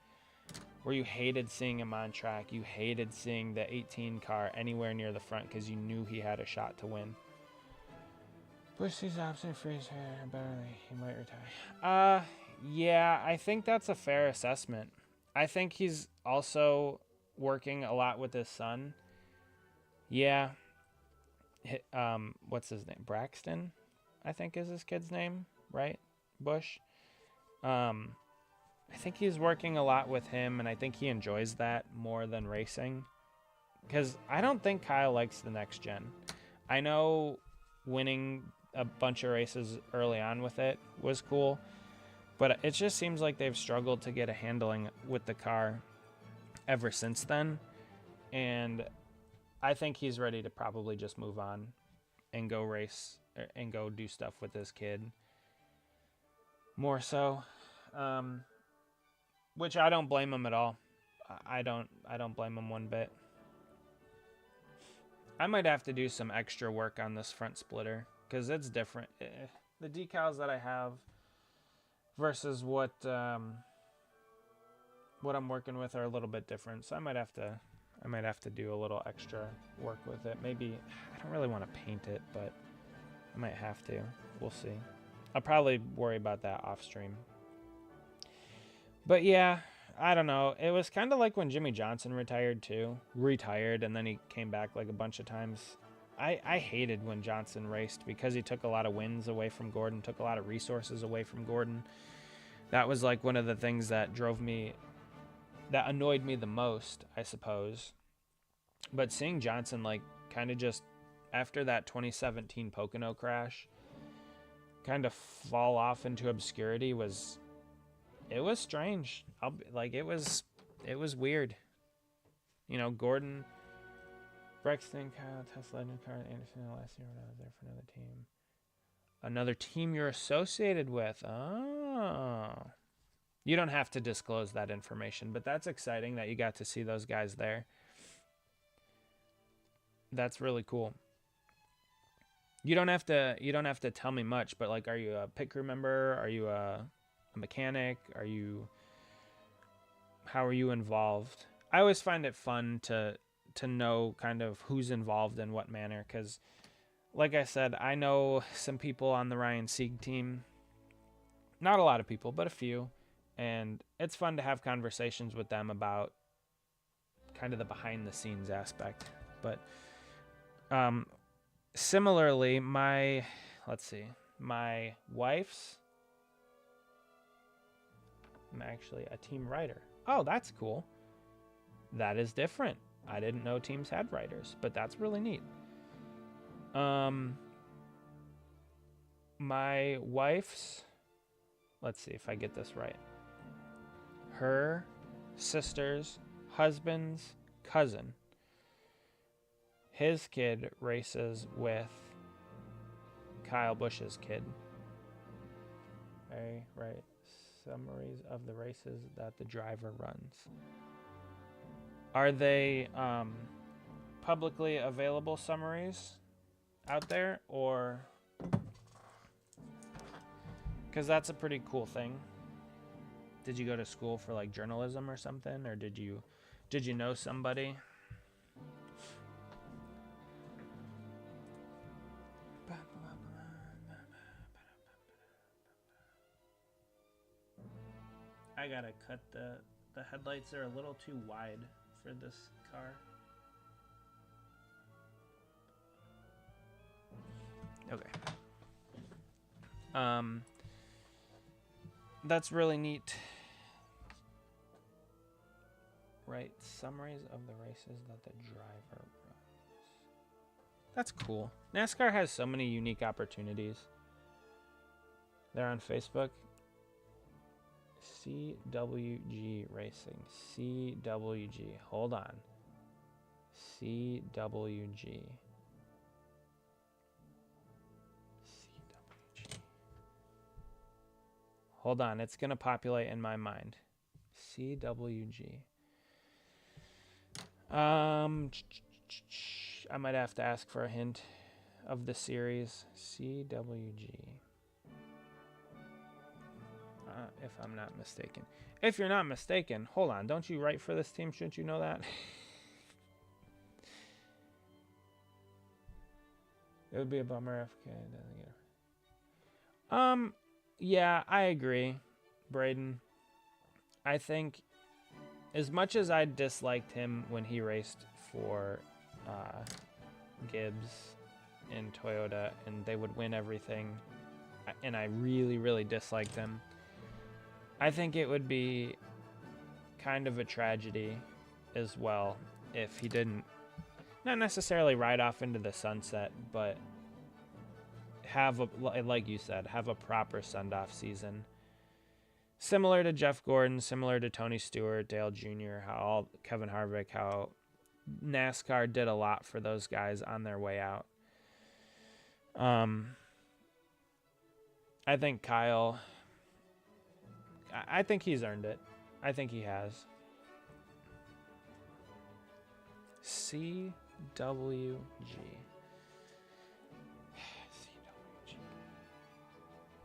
where you hated seeing him on track. You hated seeing the 18 car anywhere near the front because you knew he had a shot to win. Busch sees option freeze hair better. He might retire. Yeah, I think that's a fair assessment. I think he's also working a lot with his son. Yeah. What's his name? Braxton, I think is his kid's name, right? Busch. I think he's working a lot with him, and I think he enjoys that more than racing. Because I don't think Kyle likes the next gen. I know winning a bunch of races early on with it was cool, but it just seems like they've struggled to get a handling with the car ever since then. And I think he's ready to probably just move on and go race and go do stuff with his kid. More so. Which I don't blame him at all. I don't blame him one bit. I might have to do some extra work on this front splitter because it's different. The decals that I have versus what I'm working with are a little bit different. So I might have to do a little extra work with it. Maybe I don't really want to paint it, but I might have to. We'll see. I'll probably worry about that off stream. But yeah, I don't know. It was kind of like when Jimmy Johnson retired too. Retired and then he came back like a bunch of times. I hated when Johnson raced because he took a lot of wins away from Gordon, took a lot of resources away from Gordon. That was like one of the things that annoyed me the most, I suppose. But seeing Johnson like kind of just after that 2017 Pocono crash kind of fall off into obscurity was strange. It was weird. You know, Gordon, Brexton, Kyle, Tesla, new car, Anderson, last year when I was there for another team. Another team you're associated with. Oh. You don't have to disclose that information, but that's exciting that you got to see those guys there. That's really cool. You don't have to tell me much, but like, are you a pit crew member? Are you a mechanic? How are you involved? I always find it fun to know kind of who's involved in what manner, because like I said, I know some people on the Ryan Sieg team. Not a lot of people, but a few. And it's fun to have conversations with them about kind of the behind the scenes aspect. But similarly, my wife's, I'm actually a team writer. Oh, that's cool. That is different. I didn't know teams had writers, but that's really neat. My wife's, let's see if I get this right. Her sister's husband's cousin, his kid races with Kyle Busch's kid. Okay, right. Summaries of the races that the driver runs. Are they publicly available summaries out there, or? Because that's a pretty cool thing. Did you go to school for like journalism or something, or did you know somebody? I gotta cut the headlights are a little too wide for this car. Okay. That's really neat. Right, summaries of the races that the driver runs. That's cool. NASCAR has so many unique opportunities. They're on Facebook. CWG Racing. CWG. Hold on. CWG. Hold on, it's going to populate in my mind. CWG. I might have to ask for a hint of the series. CWG. If I'm not mistaken. If you're not mistaken, hold on. Don't you write for this team? Shouldn't you know that? It would be a bummer if it doesn't get. Yeah, I agree, Braden. I think as much as I disliked him when he raced for Gibbs in Toyota and they would win everything, and I really, really disliked him, I think it would be kind of a tragedy as well if he didn't, not necessarily ride off into the sunset, but have, like you said, have a proper send-off season. Similar to Jeff Gordon, similar to Tony Stewart, Dale Jr., Kevin Harvick, how NASCAR did a lot for those guys on their way out. I think Kyle, I think he's earned it. I think he has. CWG.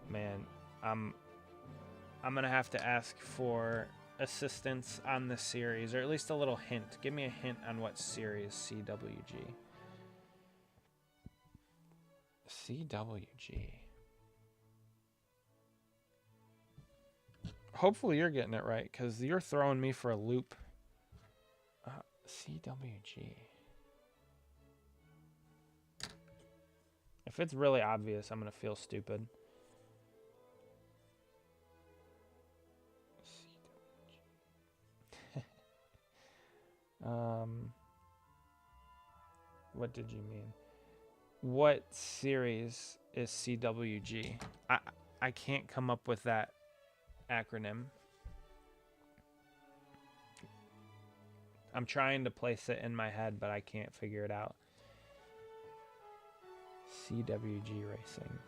Man, I'm gonna have to ask for assistance on the series, or at least a little hint. Give me a hint on what series CWG. CWG. Hopefully you're getting it right, because you're throwing me for a loop. CWG. If it's really obvious, I'm gonna feel stupid. What did you mean? What series is CWG? I can't come up with that acronym. I'm trying to place it in my head, but I can't figure it out. CWG Racing.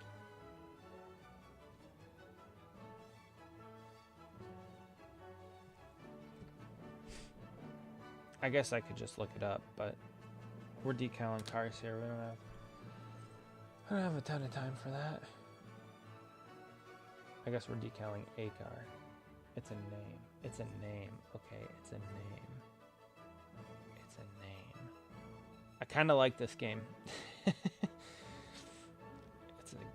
I guess I could just look it up, but we're decaling cars here. I don't have a ton of time for that. I guess we're decaling a car. It's a name. It's a name. Okay, it's a name. It's a name. I kind of like this game. It's a name.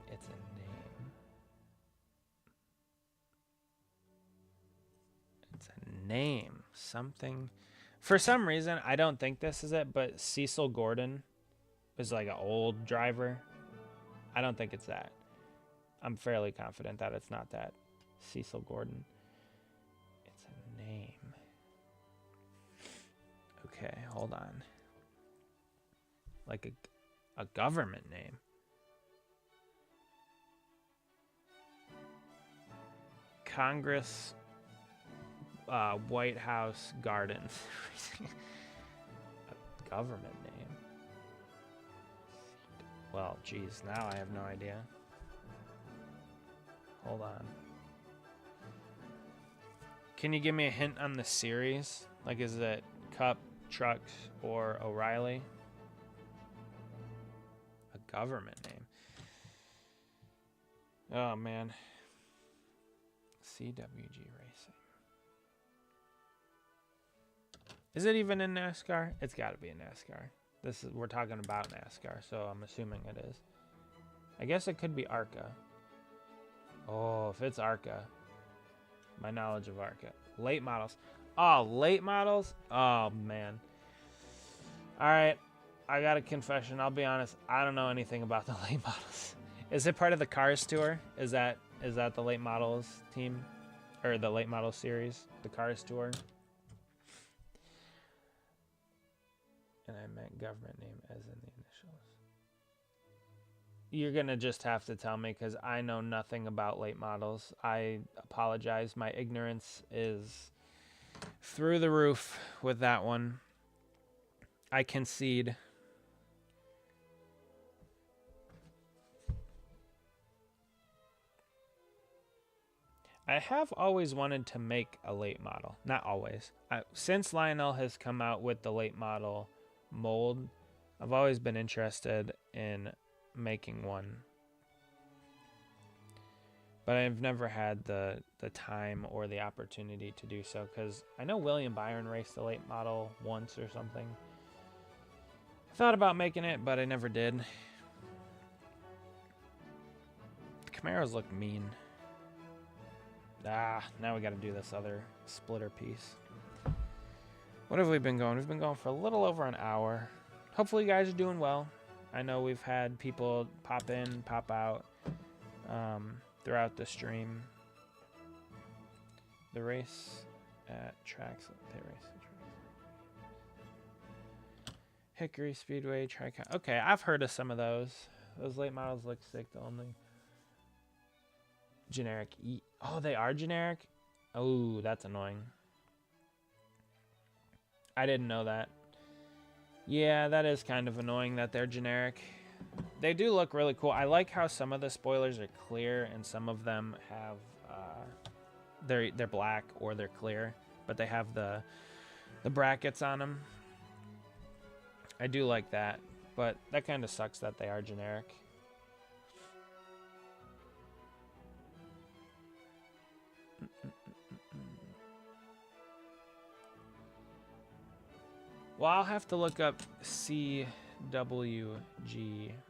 It's a name. Something. For some reason, I don't think this is it, but Cecil Gordon is like an old driver. I don't think it's that. I'm fairly confident that it's not that. Cecil Gordon. It's a name. Okay, hold on. Like A government name. Congress, White House Gardens. A government name. Well, geez, now I have no idea. Hold on. Can you give me a hint on the series? Like, is it Cup, Trucks, or O'Reilly? A government name. Oh, man. CWG Racing. Is it even in NASCAR? It's got to be in NASCAR. We're talking about NASCAR, so I'm assuming it is. I guess it could be ARCA. Oh, if it's ARCA. My knowledge of ARCA. Late models. Oh, late models? Oh, man. All right. I got a confession. I'll be honest. I don't know anything about the late models. Is it part of the Cars Tour? Is that the late models team? Or the late model series? The Cars Tour? And I meant government name as in the initials. You're going to just have to tell me because I know nothing about late models. I apologize. My ignorance is through the roof with that one. I concede. I have always wanted to make a late model. Not always. Since Lionel has come out with the late model mold, I've always been interested in making one. But I've never had the time or the opportunity to do so because I know William Byron raced the late model once or something. I thought about making it, but I never did. The Camaros look mean. Now we got to do this other splitter piece. What have we been going? We've been going for a little over an hour. Hopefully you guys are doing well. I know we've had people pop in, pop out throughout the stream. The race at tracks. They race at tracks. Hickory Speedway, Tricon. Okay, I've heard of some of those. Those late models look sick. The only generic. Oh, they are generic? Oh, that's annoying. I didn't know that. Yeah, that is kind of annoying that they're generic. They do look really cool. I like how some of the spoilers are clear and some of them have they're black or they're clear, but they have the brackets on them. I do like that, but that kind of sucks that they are generic. Well, I'll have to look up CWG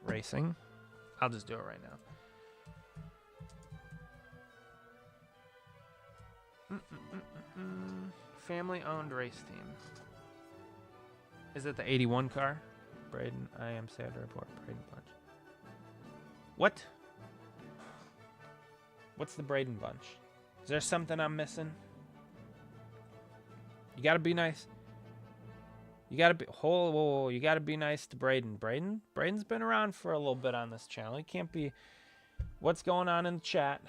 Racing. I'll just do it right now. Family-owned race team. Is it the 81 car? Braden, I am sad to report. Braden Bunch. What? What's the Braden Bunch? Is there something I'm missing? You gotta be nice. You gotta be you gotta be nice to Braden. Braden's been around for a little bit on this channel. He can't be. What's going on in the chat?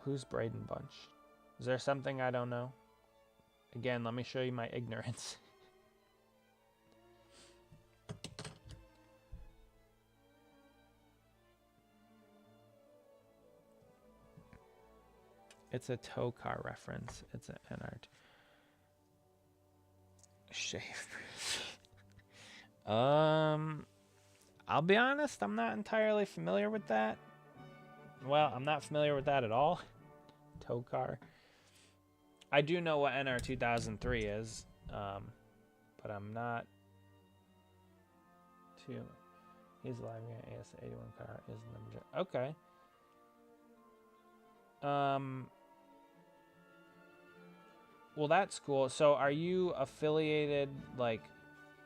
Who's Braden Bunch? Is there something I don't know? Again, let me show you my ignorance. It's a tow car reference. It's an art. Shave. I'll be honest, I'm not entirely familiar with that. Well, I'm not familiar with that at all. Tow car. I do know what NR 2003 is, but I'm not too. He's live here. AS 81 car is number. Okay. Well, that's cool. So are you affiliated, like,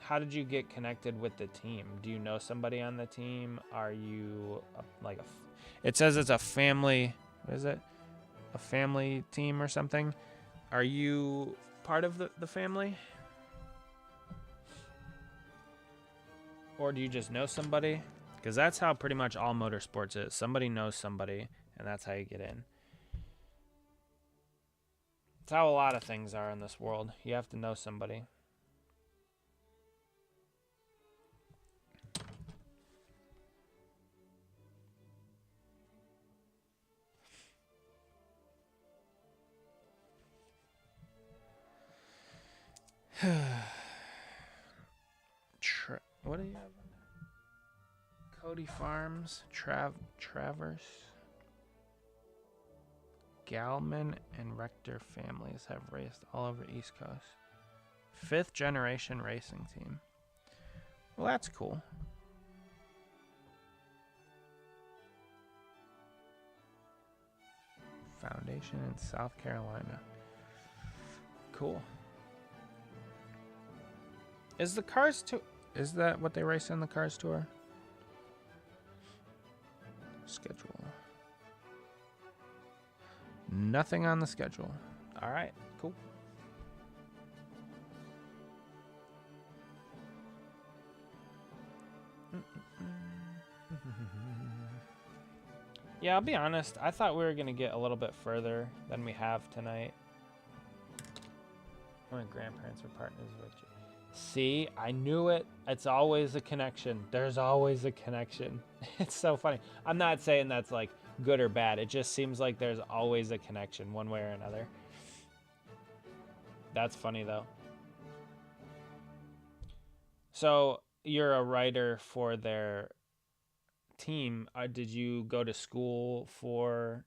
how did you get connected with the team? Do you know somebody on the team? Are you, it says it's a family, what is it? A family team or something? Are you part of the family? Or do you just know somebody? Because that's how pretty much all motorsports is. Somebody knows somebody, and that's how you get in. It's how a lot of things are in this world. You have to know somebody. What do you have? Cody Farms, Traverse, Galman, and Rector families have raced all over East Coast. 5th generation racing team. Well, that's cool. Foundation in South Carolina. Cool. Is the Cars Tour? Is that what they race in the Cars Tour? Schedule. Nothing on the schedule. All right, cool. Yeah, I'll be honest. I thought we were going to get a little bit further than we have tonight. My grandparents were partners with you. See, I knew it. It's always a connection. There's always a connection. It's so funny. I'm not saying that's like good or bad. It just seems like there's always a connection one way or another. That's funny though. So you're a writer for their team. Did you go to school for,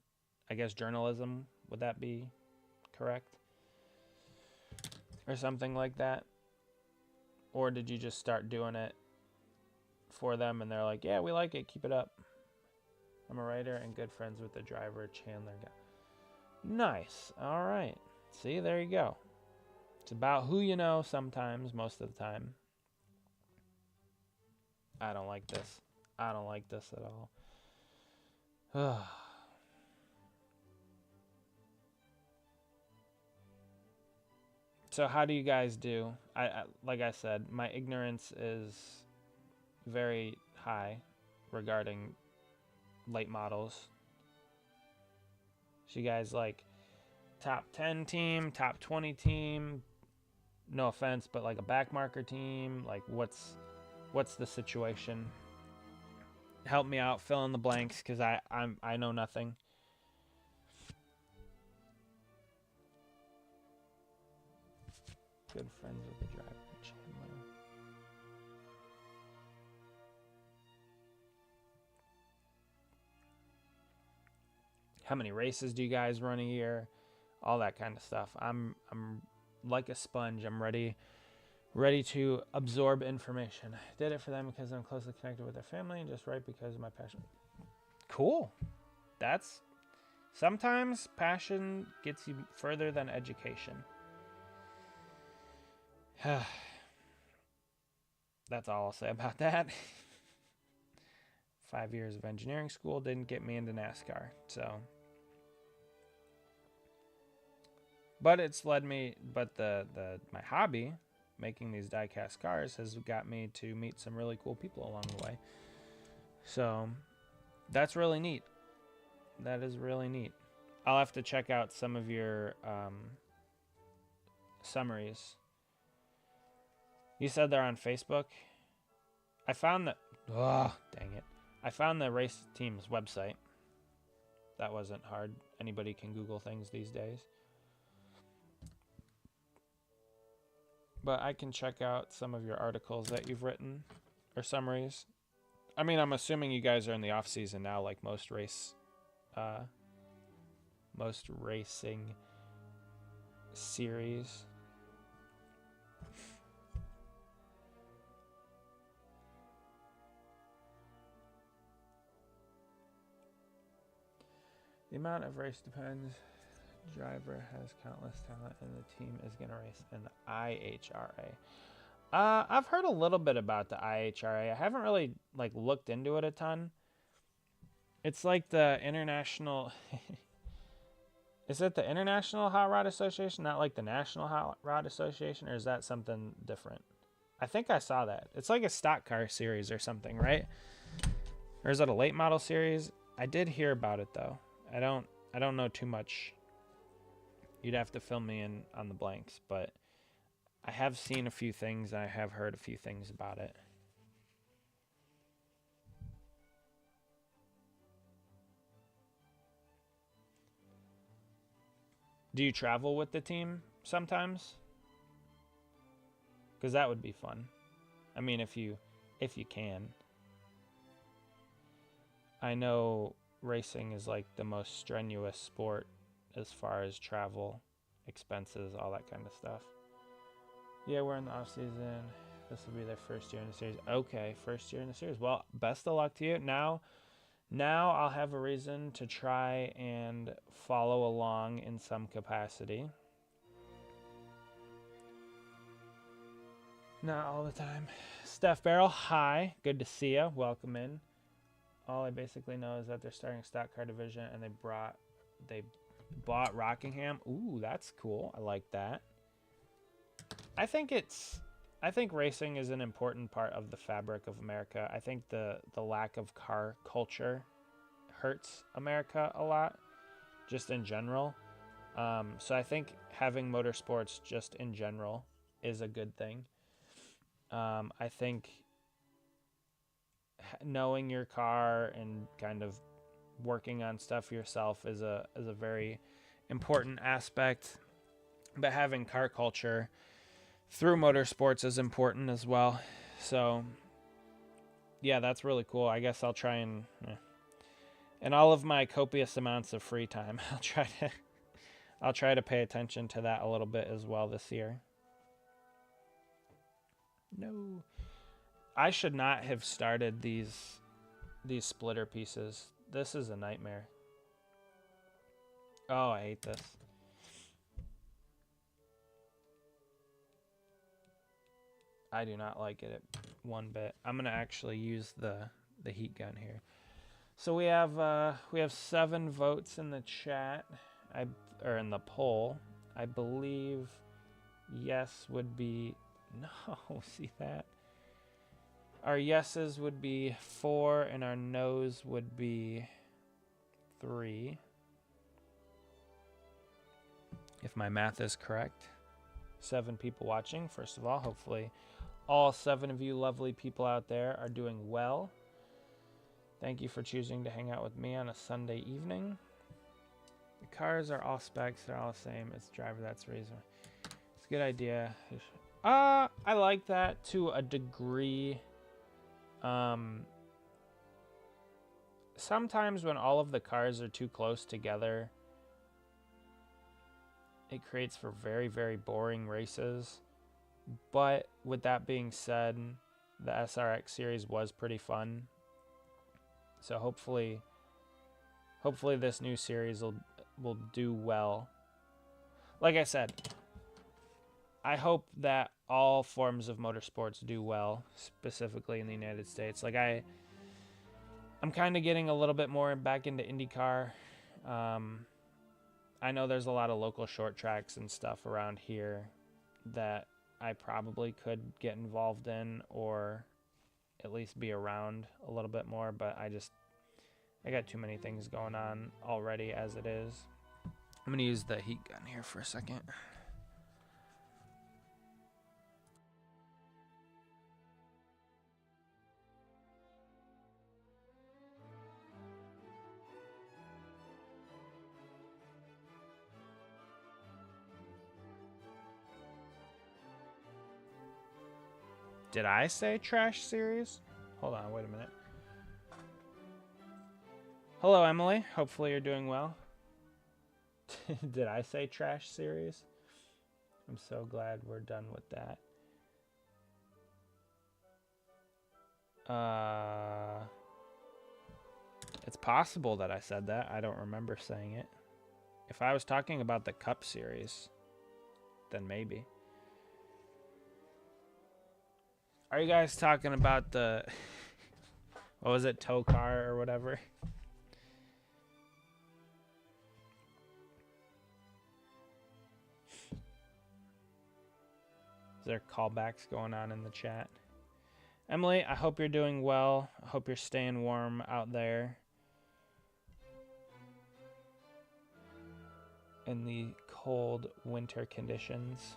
I guess, journalism? Would that be correct? Or something like that? Or did you just start doing it for them and they're like, yeah, we like it, keep it up? I'm a writer and good friends with the driver, Chandler guy. Nice. All right. See, there you go. It's about who you know sometimes, most of the time. I don't like this. I don't like this at all. So how do you guys do? I like I said, my ignorance is very high regarding late models. So you guys like top 10 team, top 20 team, no offense, but like a backmarker team, like what's the situation? Help me out, fill in the blanks, because I know nothing. Good friends with the driver, Chandler. How many races do you guys run a year? All that kind of stuff. I'm like a sponge. I'm ready to absorb information. I did it for them because I'm closely connected with their family and just right because of my passion. Cool. That's sometimes passion gets you further than education. That's all I'll say about that. 5 years of engineering school didn't get me into NASCAR, so. But it's led me, but my hobby, making these die-cast cars, has got me to meet some really cool people along the way. So that's really neat. That is really neat. I'll have to check out some of your summaries. You said they're on Facebook? I found that... Oh, dang it. I found the race team's website. That wasn't hard. Anybody can Google things these days. But I can check out some of your articles that you've written, or summaries. I mean, I'm assuming you guys are in the off season now, like most racing series. The amount of race depends. Driver has countless talent and the team is going to race in the IHRA. I've heard a little bit about the IHRA. I haven't really looked into it a ton. It's like the international... Is it the International Hot Rod Association, not like the National Hot Rod Association, or is that something different? I think I saw that. It's like a stock car series or something, right? Or is it a late model series? I did hear about it though. I don't know too much. You'd have to fill me in on the blanks, but I have seen a few things and I have heard a few things about it. Do you travel with the team sometimes? Because that would be fun. I mean, if you can. I know racing is like the most strenuous sport as far as travel, expenses, all that kind of stuff. Yeah, we're in the off season. This will be their first year in the series. Okay, first year in the series. Well, best of luck to you. Now I'll have a reason to try and follow along in some capacity. Not all the time. Steph Barrel, hi. Good to see you. Welcome in. All I basically know is that they're starting a stock car division and they bought Rockingham. Ooh, that's cool. I like that. I think racing is an important part of the fabric of America. I think the lack of car culture hurts America a lot, just in general. So I think having motorsports just in general is a good thing. I think knowing your car and kind of working on stuff yourself is a very important aspect. But having car culture through motorsports is important as well. So yeah, that's really cool. I guess I'll try and in all of my copious amounts of free time, I'll try to pay attention to that a little bit as well this year. No. I should not have started these splitter pieces. This is a nightmare. Oh, I hate this. I do not like it one bit. I'm gonna actually use the heat gun here. So we have 7 votes in the chat, or in the poll. I believe yes would be no. See that? Our yeses would be 4 and our no's would be 3. If my math is correct. 7 people watching, first of all. Hopefully all 7 of you lovely people out there are doing well. Thank you for choosing to hang out with me on a Sunday evening. The cars are all specs. They're all the same. It's driver. That's the reason. It's a good idea. I like that to a degree. Sometimes when all of the cars are too close together, it creates for very, very boring races. But with that being said, the SRX series was pretty fun. So hopefully this new series will do well. Like I said, I hope that all forms of motorsports do well, specifically in the United States. Like I'm kind of getting a little bit more back into IndyCar. I know there's a lot of local short tracks and stuff around here that I probably could get involved in or at least be around a little bit more, but I got too many things going on already as it is. I'm going to use the heat gun here for a second. Did I say trash series? Hold on, wait a minute. Hello, Emily. Hopefully you're doing well. Did I say trash series? I'm so glad we're done with that. It's possible that I said that. I don't remember saying it. If I was talking about the Cup series, then maybe. Are you guys talking about the, what was it, tow car or whatever? there callbacks going on in the chat. Emily, I hope you're doing well. I hope you're staying warm out there in the cold winter conditions.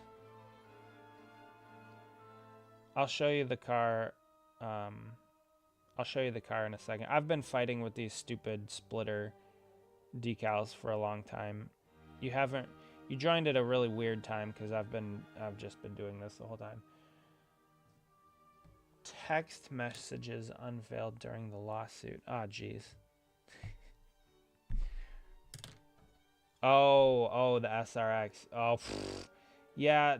I'll show you the car. I'll show you the car in a second. I've been fighting with these stupid splitter decals for a long time. You joined at a really weird time because I've just been doing this the whole time. Text messages unveiled during the lawsuit. Ah, geez. Oh, the SRX. Oh, yeah.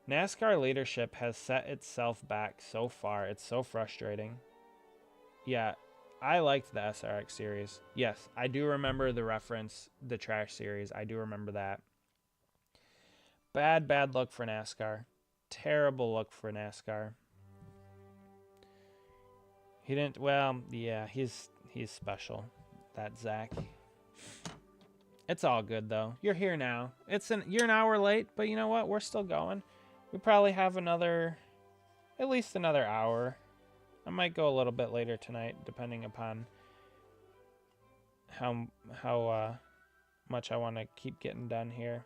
NASCAR leadership has set itself back so far. It's so frustrating. Yeah, I liked the SRX series. Yes, I do remember the reference, the trash series. I do remember that. Bad look for NASCAR. Terrible look for NASCAR. He didn't, well, yeah, he's special, that Zach. It's all good though. You're here now. You're an hour late, but you know what? We're still going. We probably have at least another hour. I might go a little bit later tonight, depending upon how much I want to keep getting done here.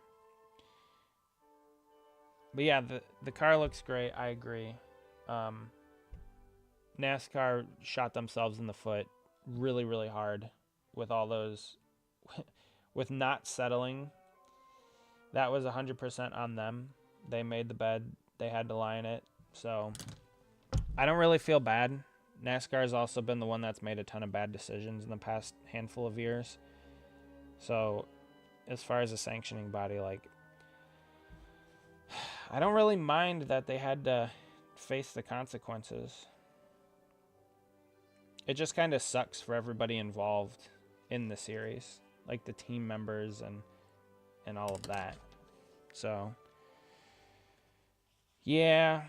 But yeah, the car looks great. I agree. NASCAR shot themselves in the foot really, really hard with all those, with not settling. That was 100% on them. They made the bed. They had to lie in it. So I don't really feel bad. NASCAR has also been the one that's made a ton of bad decisions in the past handful of years. So as far as a sanctioning body, like, I don't really mind that they had to face the consequences. It just kind of sucks for everybody involved in the series, like the team members and all of that. So yeah,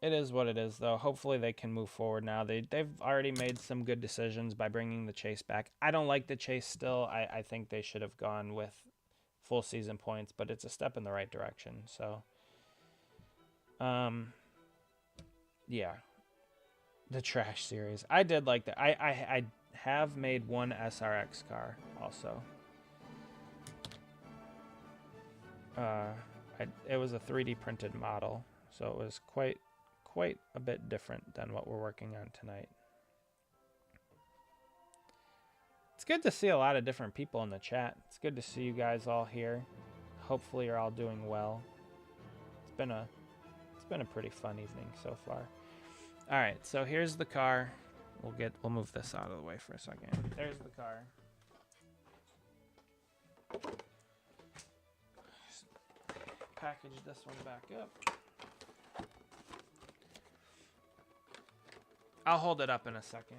it is what it is, though. Hopefully they can move forward now. They've already made some good decisions by bringing the chase back. I don't like the chase still. I think they should have gone with full season points, but it's a step in the right direction. So, yeah, the trash series. I did like that. I have made one SRX car also. It was a 3D printed model, so it was quite a bit different than what we're working on tonight. It's good to see a lot of different people in the chat. It's good to see you guys all here. Hopefully you're all doing well. It's been a pretty fun evening so far. All right, so here's the car. We'll move this out of the way for a second. There's the car. Package this one back up. I'll hold it up in a second.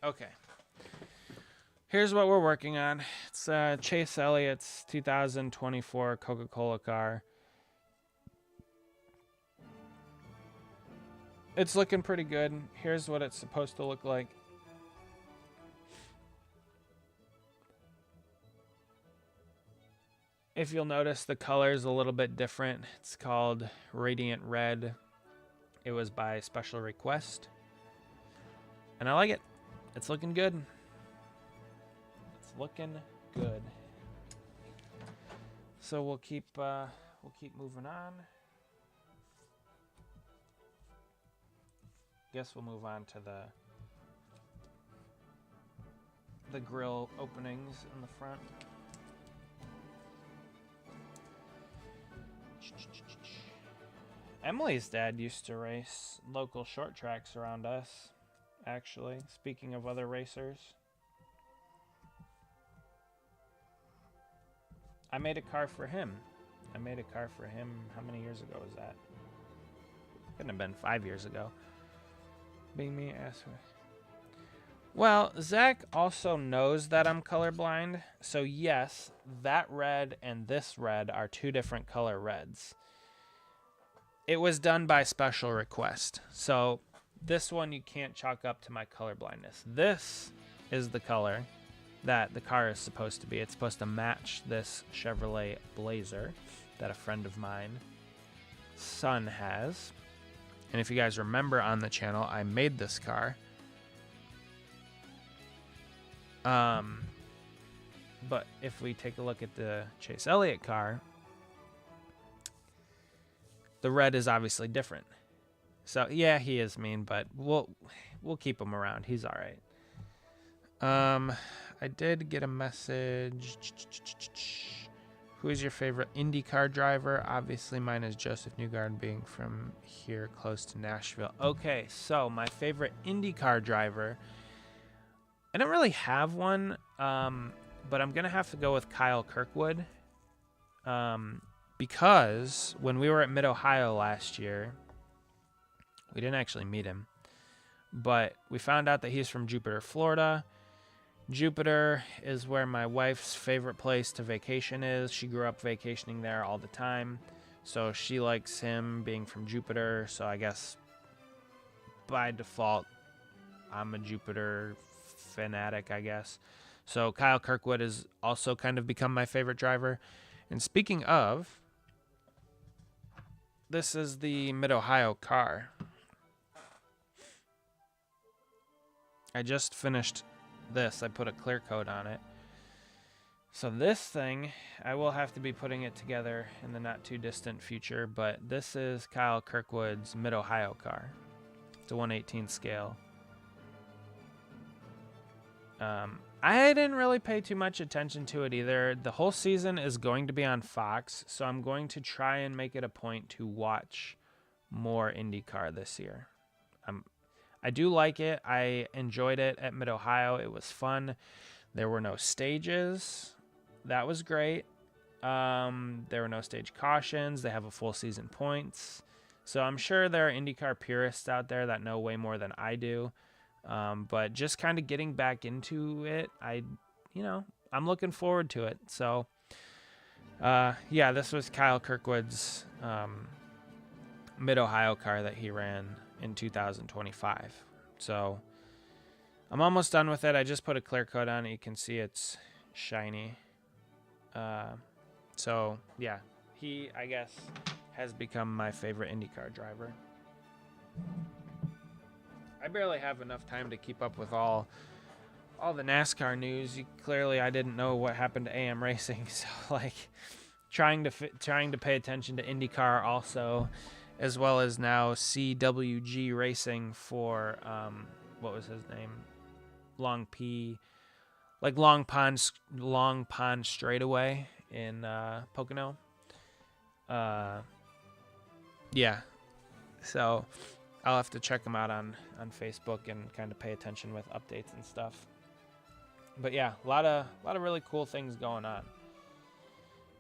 Okay. Here's what we're working on. It's Chase Elliott's 2024 Coca-Cola car. It's looking pretty good. Here's what it's supposed to look like. If you'll notice, the color is a little bit different. It's called Radiant Red. It was by special request. And I like it. It's looking good. It's looking good. So we'll keep moving on. Guess we'll move on to the grill openings in the front. Emily's dad used to race local short tracks around us, actually. Speaking of other racers. I made a car for him. How many years ago was that? Couldn't have been 5 years ago. Being me, ask me. Well, Zach also knows that I'm colorblind. So yes, that red and this red are two different color reds. It was done by special request. So this one you can't chalk up to my color blindness. This is the color that the car is supposed to be. It's supposed to match this Chevrolet Blazer that a friend of mine, son, has. And if you guys remember on the channel, I made this car. But if we take a look at the Chase Elliott car, the red is obviously different. So yeah, he is mean, but we'll keep him around. He's all right. I did get a message. Who is your favorite IndyCar driver? Obviously, mine is Joseph Newgarden, being from here close to Nashville. Okay, so my favorite IndyCar driver, I don't really have one, but I'm going to have to go with Kyle Kirkwood, because when we were at Mid-Ohio last year, we didn't actually meet him, but we found out that he's from Jupiter, Florida. Jupiter is where my wife's favorite place to vacation is. She grew up vacationing there all the time, so she likes him being from Jupiter. So I guess by default, I'm a Jupiter fanatic, I guess. So Kyle Kirkwood has also kind of become my favorite driver. And speaking of, this is the Mid-Ohio car. I just finished this. I put a clear coat on it. So this thing, I will have to be putting it together in the not too distant future, but this is Kyle Kirkwood's Mid-Ohio car. It's a 1/18 scale. I didn't really pay too much attention to it either. The whole season is going to be on Fox, so I'm going to try and make it a point to watch more IndyCar this year. I do like it. I enjoyed it at Mid-Ohio. It was fun. There were no stages. That was great. There were no stage cautions. They have a full season points. So I'm sure there are IndyCar purists out there that know way more than I do. But just kind of getting back into it, I'm looking forward to it. So, yeah, this was Kyle Kirkwood's Mid-Ohio car that he ran in 2025. So I'm almost done with it. I just put a clear coat on it. You can see it's shiny. So yeah, he, I guess, has become my favorite IndyCar driver. I barely have enough time to keep up with all the NASCAR news. Clearly I didn't know what happened to AM Racing, so like trying to pay attention to IndyCar also, as well as now CWG Racing for what was his name? Long Pond Straightaway in Pocono. Yeah. So I'll have to check them out on Facebook and kind of pay attention with updates and stuff. But yeah, a lot of really cool things going on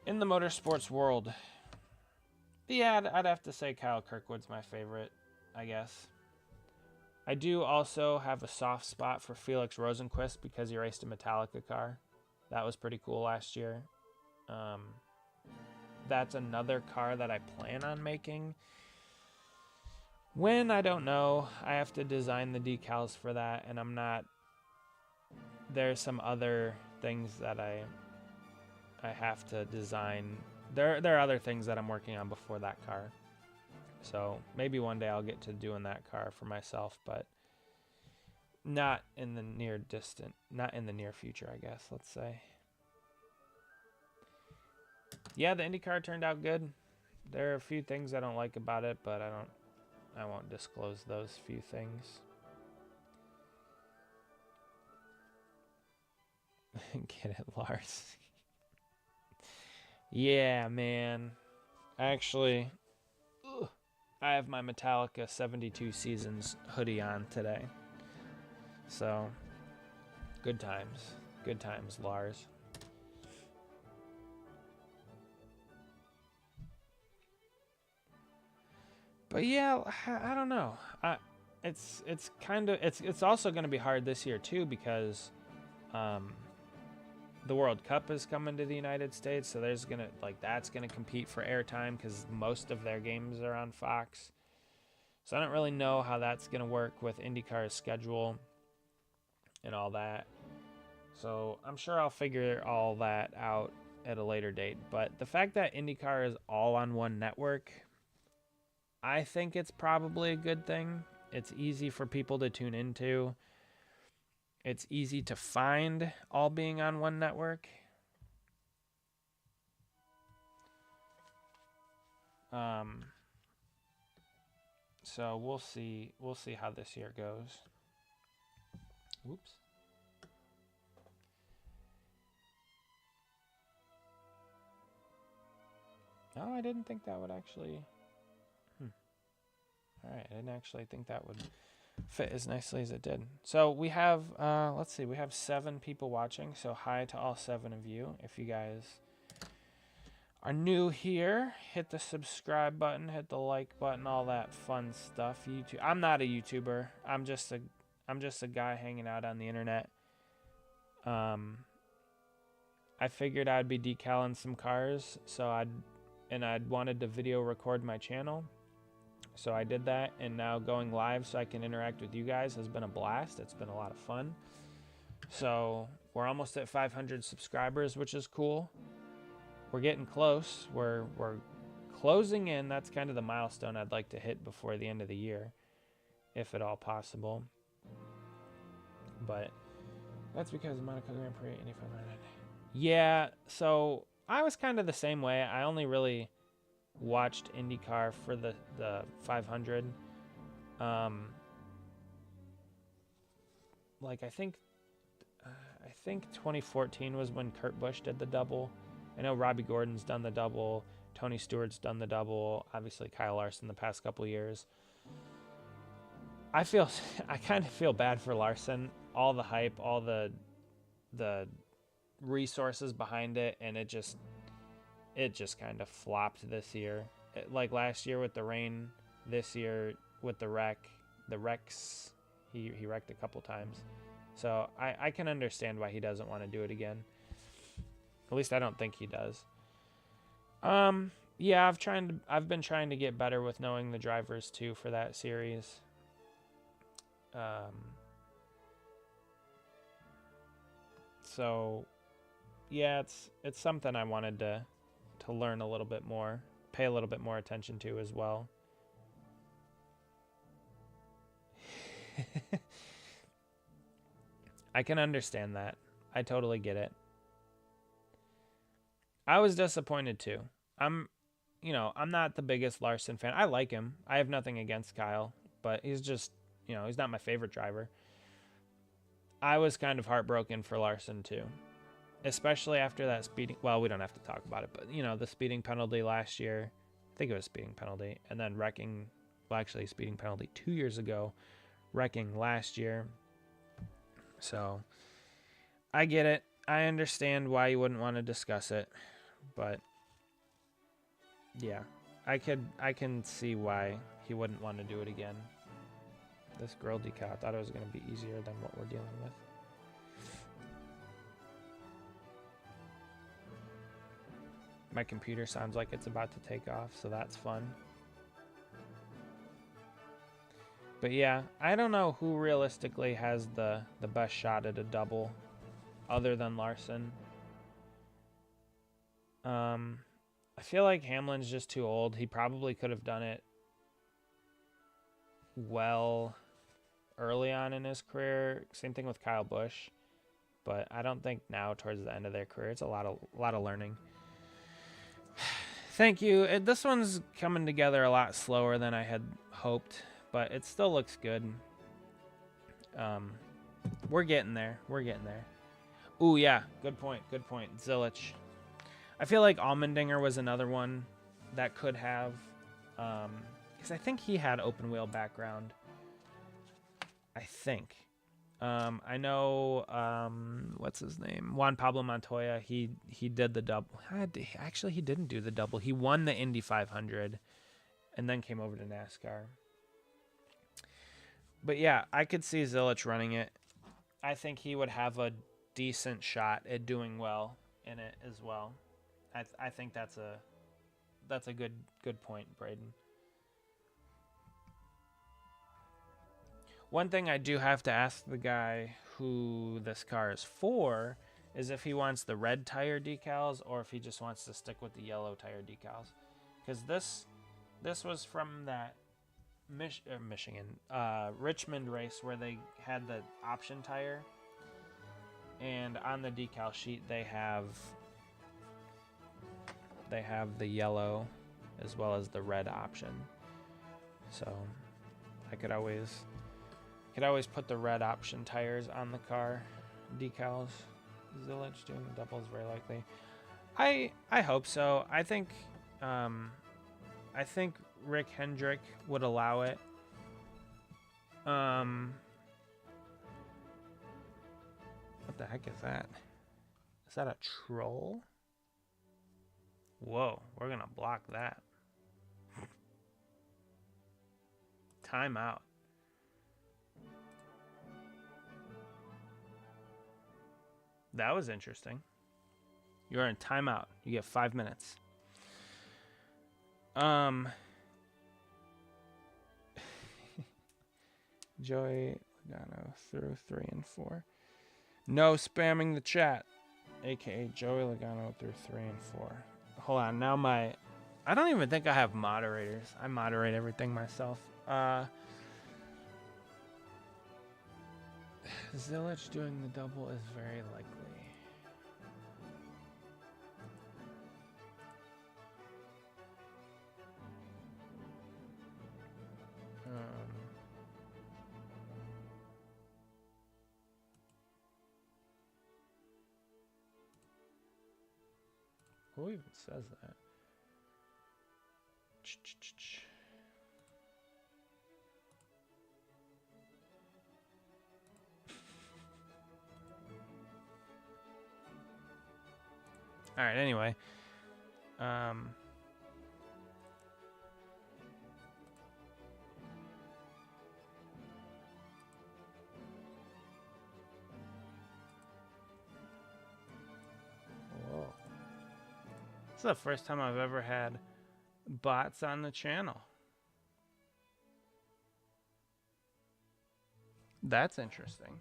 in the motorsports world. But yeah, I'd have to say Kyle Kirkwood's my favorite, I guess. I do also have a soft spot for Felix Rosenqvist because he raced a Metallica car. That was pretty cool last year. That's another car that I plan on making. When, I don't know. I have to design the decals for that, and I'm not... There's some other things that I have to design. There are other things that I'm working on before that car. So maybe one day I'll get to doing that car for myself, but not in the near future, I guess, let's say. Yeah, the IndyCar turned out good. There are a few things I don't like about it, but I won't disclose those few things. Get it, Lars? Yeah, man. Actually, I have my Metallica 72 Seasons hoodie on today. So, good times. Good times, Lars. But yeah, I don't know. It's also going to be hard this year too because the World Cup is coming to the United States, so that's gonna compete for airtime because most of their games are on Fox. So I don't really know how that's going to work with IndyCar's schedule and all that. So I'm sure I'll figure all that out at a later date. But the fact that IndyCar is all on one network, I think it's probably a good thing. It's easy for people to tune into. It's easy to find all being on one network. So we'll see how this year goes. Whoops. No, I didn't think that would actually. All right, I didn't actually think that would fit as nicely as it did. So we have, let's see, we have 7 people watching. So hi to all 7 of you. If you guys are new here, hit the subscribe button, hit the like button, all that fun stuff. YouTube. I'm not a YouTuber. I'm just a guy hanging out on the internet. I figured I'd be decaling some cars, so I'd wanted to video record my channel. So I did that, and now going live so I can interact with you guys has been a blast. It's been a lot of fun. So we're almost at 500 subscribers, which is cool. We're getting close. We're closing in. That's kind of the milestone I'd like to hit before the end of the year, if at all possible. But that's because of Monaco Grand Prix 8500. Yeah, so I was kind of the same way. I only really watched IndyCar for the 500. Like I think 2014 was when Kurt Busch did the double. I know Robbie Gordon's done the double, Tony Stewart's done the double, obviously Kyle Larson the past couple years. I kind of feel bad for Larson, all the hype, all the resources behind it, and it just kind of flopped this year. Like last year with the rain, this year with the wrecks, he wrecked a couple times. So I can understand why he doesn't want to do it again. At least I don't think he does. Yeah, I've been trying to get better with knowing the drivers too for that series. So yeah, it's something I wanted to learn a little bit more, pay a little bit more attention to as well. I can understand that. I totally get it. I was disappointed too. I'm not the biggest Larson fan. I like him. I have nothing against Kyle, but he's just, he's not my favorite driver. I was kind of heartbroken for Larson too. Especially after that speeding, well, we don't have to talk about it, but the speeding penalty last year, I think it was speeding penalty, and then wrecking, well, actually speeding penalty 2 years ago, wrecking last year. So I get it. I understand why you wouldn't want to discuss it, but yeah, I can see why he wouldn't want to do it again. This grill decal, I thought it was going to be easier than what we're dealing with. My computer sounds like it's about to take off, so that's fun. But yeah, I don't know who realistically has the best shot at a double other than Larson. I feel like Hamlin's just too old. He probably could have done it well early on in his career. Same thing with Kyle Busch. But I don't think now towards the end of their career, it's a lot of learning. Thank you. This one's coming together a lot slower than I had hoped, but it still looks good. We're getting there. Ooh, yeah. Good point. Zilich. I feel like Allmendinger was another one that could have, because I think he had open wheel background. I think. I know, what's his name? Juan Pablo Montoya. He did the double. Actually, he didn't do the double. He won the Indy 500 and then came over to NASCAR. But yeah, I could see Zilich running it. I think he would have a decent shot at doing well in it as well. I think that's a good point, Braden. One thing I do have to ask the guy who this car is for is if he wants the red tire decals or if he just wants to stick with the yellow tire decals. Because this was from that Richmond race where they had the option tire. And on the decal sheet they have the yellow as well as the red option. So I could always put the red option tires on the car decals. Zillage doing the double is very likely. I hope so. I think Rick Hendrick would allow it. What the heck is that? Is that a troll? Whoa, we're gonna block that. Timeout. That was interesting. You're in timeout. You get 5 minutes. Joey Logano through 3 and 4. No spamming the chat. AKA Joey Logano through 3 and 4. Hold on. Now I don't even think I have moderators. I moderate everything myself. Zillage doing the double is very likely. Who even says that? All right, anyway. Whoa. This is the first time I've ever had bots on the channel. That's interesting.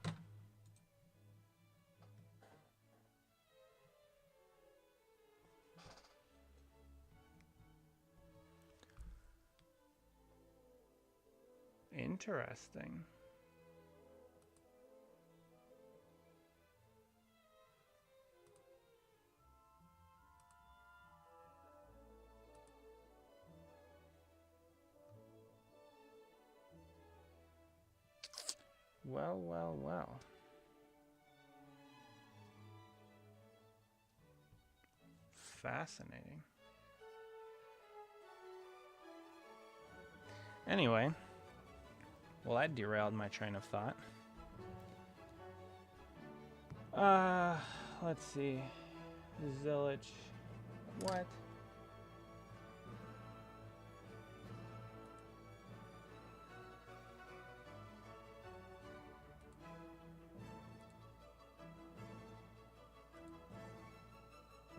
Interesting. Well, well, well. Fascinating. Anyway. Well, that derailed my train of thought. Let's see. Zillage. What?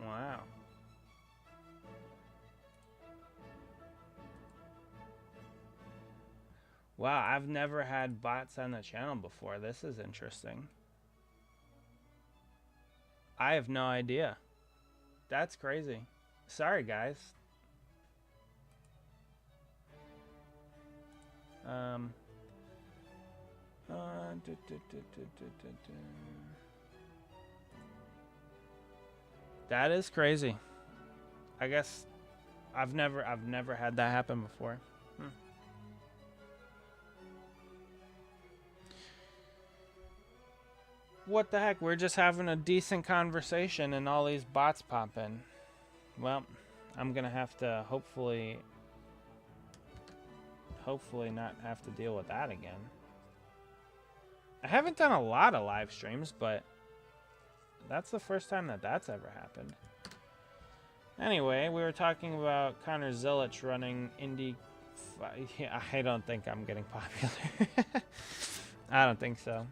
Wow. Wow, I've never had bots on the channel before. This is interesting. I have no idea. That's crazy. Sorry, guys. That is crazy. I guess I've never had that happen before. What the heck? We're just having a decent conversation and all these bots pop in. Well, I'm gonna have to hopefully not have to deal with that again. I haven't done a lot of live streams, but that's the first time that that's ever happened. Anyway, we were talking about Connor Zillage running Indy. Yeah, I don't think I'm getting popular. I don't think so.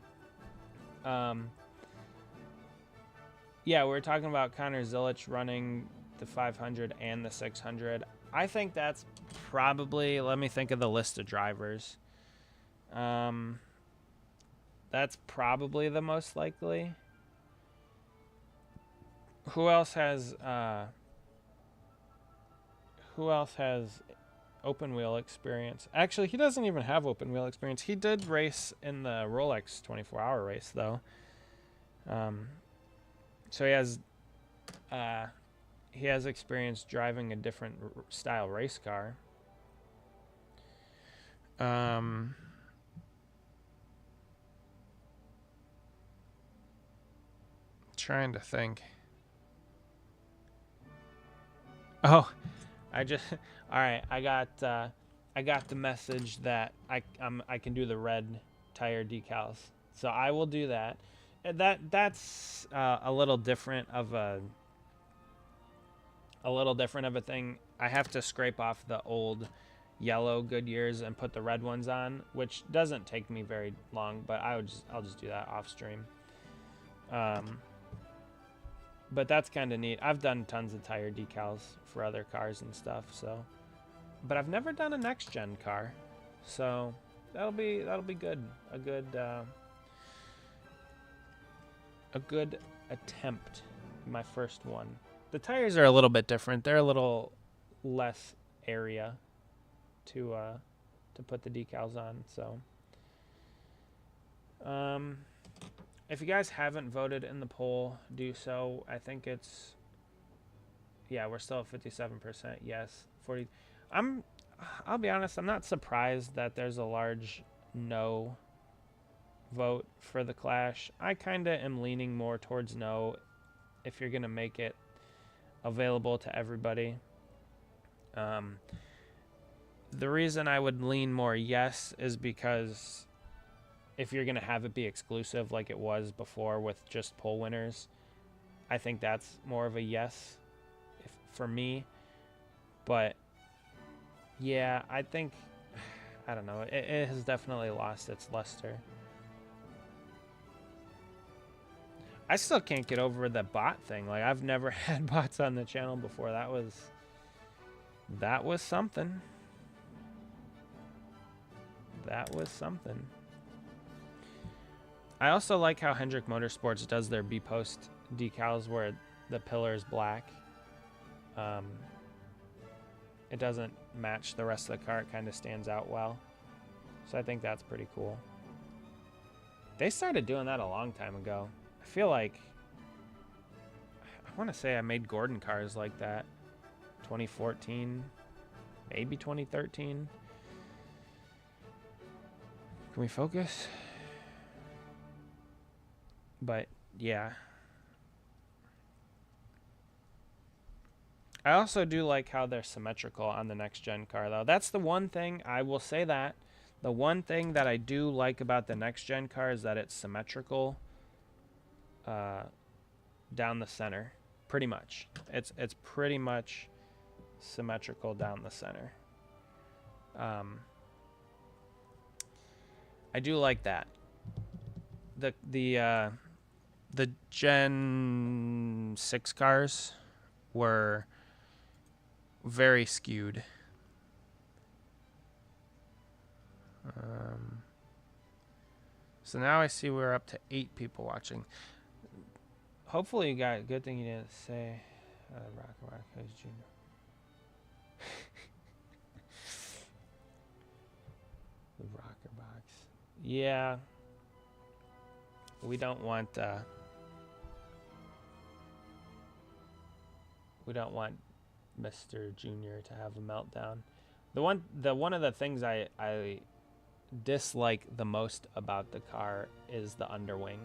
Yeah, we were talking about Connor Zillage running the 500 and the 600. I think that's probably, let me think of the list of drivers. That's probably the most likely. Who else has open wheel experience? Actually, he doesn't even have open wheel experience. He did race in the Rolex 24-hour race though. So he has experience driving a different style race car. Trying to think. Oh, all right. I got the message that I can do the red tire decals, so I will do that. That's a little different of a thing. I have to scrape off the old yellow Goodyears and put the red ones on, which doesn't take me very long, but I'll just do that off stream. But that's kind of neat. I've done tons of tire decals for other cars and stuff, so. But I've never done a next gen car, so that'll be good. A good attempt. My first one. The tires are a little bit different. They're a little less area to put the decals on. So, if you guys haven't voted in the poll, do so. I think it's, yeah, we're still at 57%. Yes, 40. I'll be honest. I'm not surprised that there's a large no vote for the Clash. I kind of am leaning more towards no if you're gonna make it available to everybody. The reason I would lean more yes is because if you're gonna have it be exclusive like it was before with just poll winners, I think that's more of a yes for me. But yeah, I think, I don't know, it has definitely lost its luster. I still can't get over the bot thing. Like, I've never had bots on the channel before. That was something. That was something. I also like how Hendrick Motorsports does their B-post decals where the pillar is black. It doesn't match the rest of the car. It kind of stands out well. So I think that's pretty cool. They started doing that a long time ago. I feel like, I want to say I made Gordon cars like that. 2014, maybe 2013. Can we focus? But yeah. I also do like how they're symmetrical on the next gen car though. That's the one thing, I will say that. The one thing that I do like about the next gen car is that it's symmetrical down the center. Pretty much. It's pretty much symmetrical down the center. I do like that. The Gen 6 cars were very skewed. So now I see we're up to 8 people watching. Hopefully you got, good thing you didn't say Rock, who's Junior? The rocker box. Yeah. We don't want Mr. Junior to have a meltdown. One of the things I dislike the most about the car is the underwing.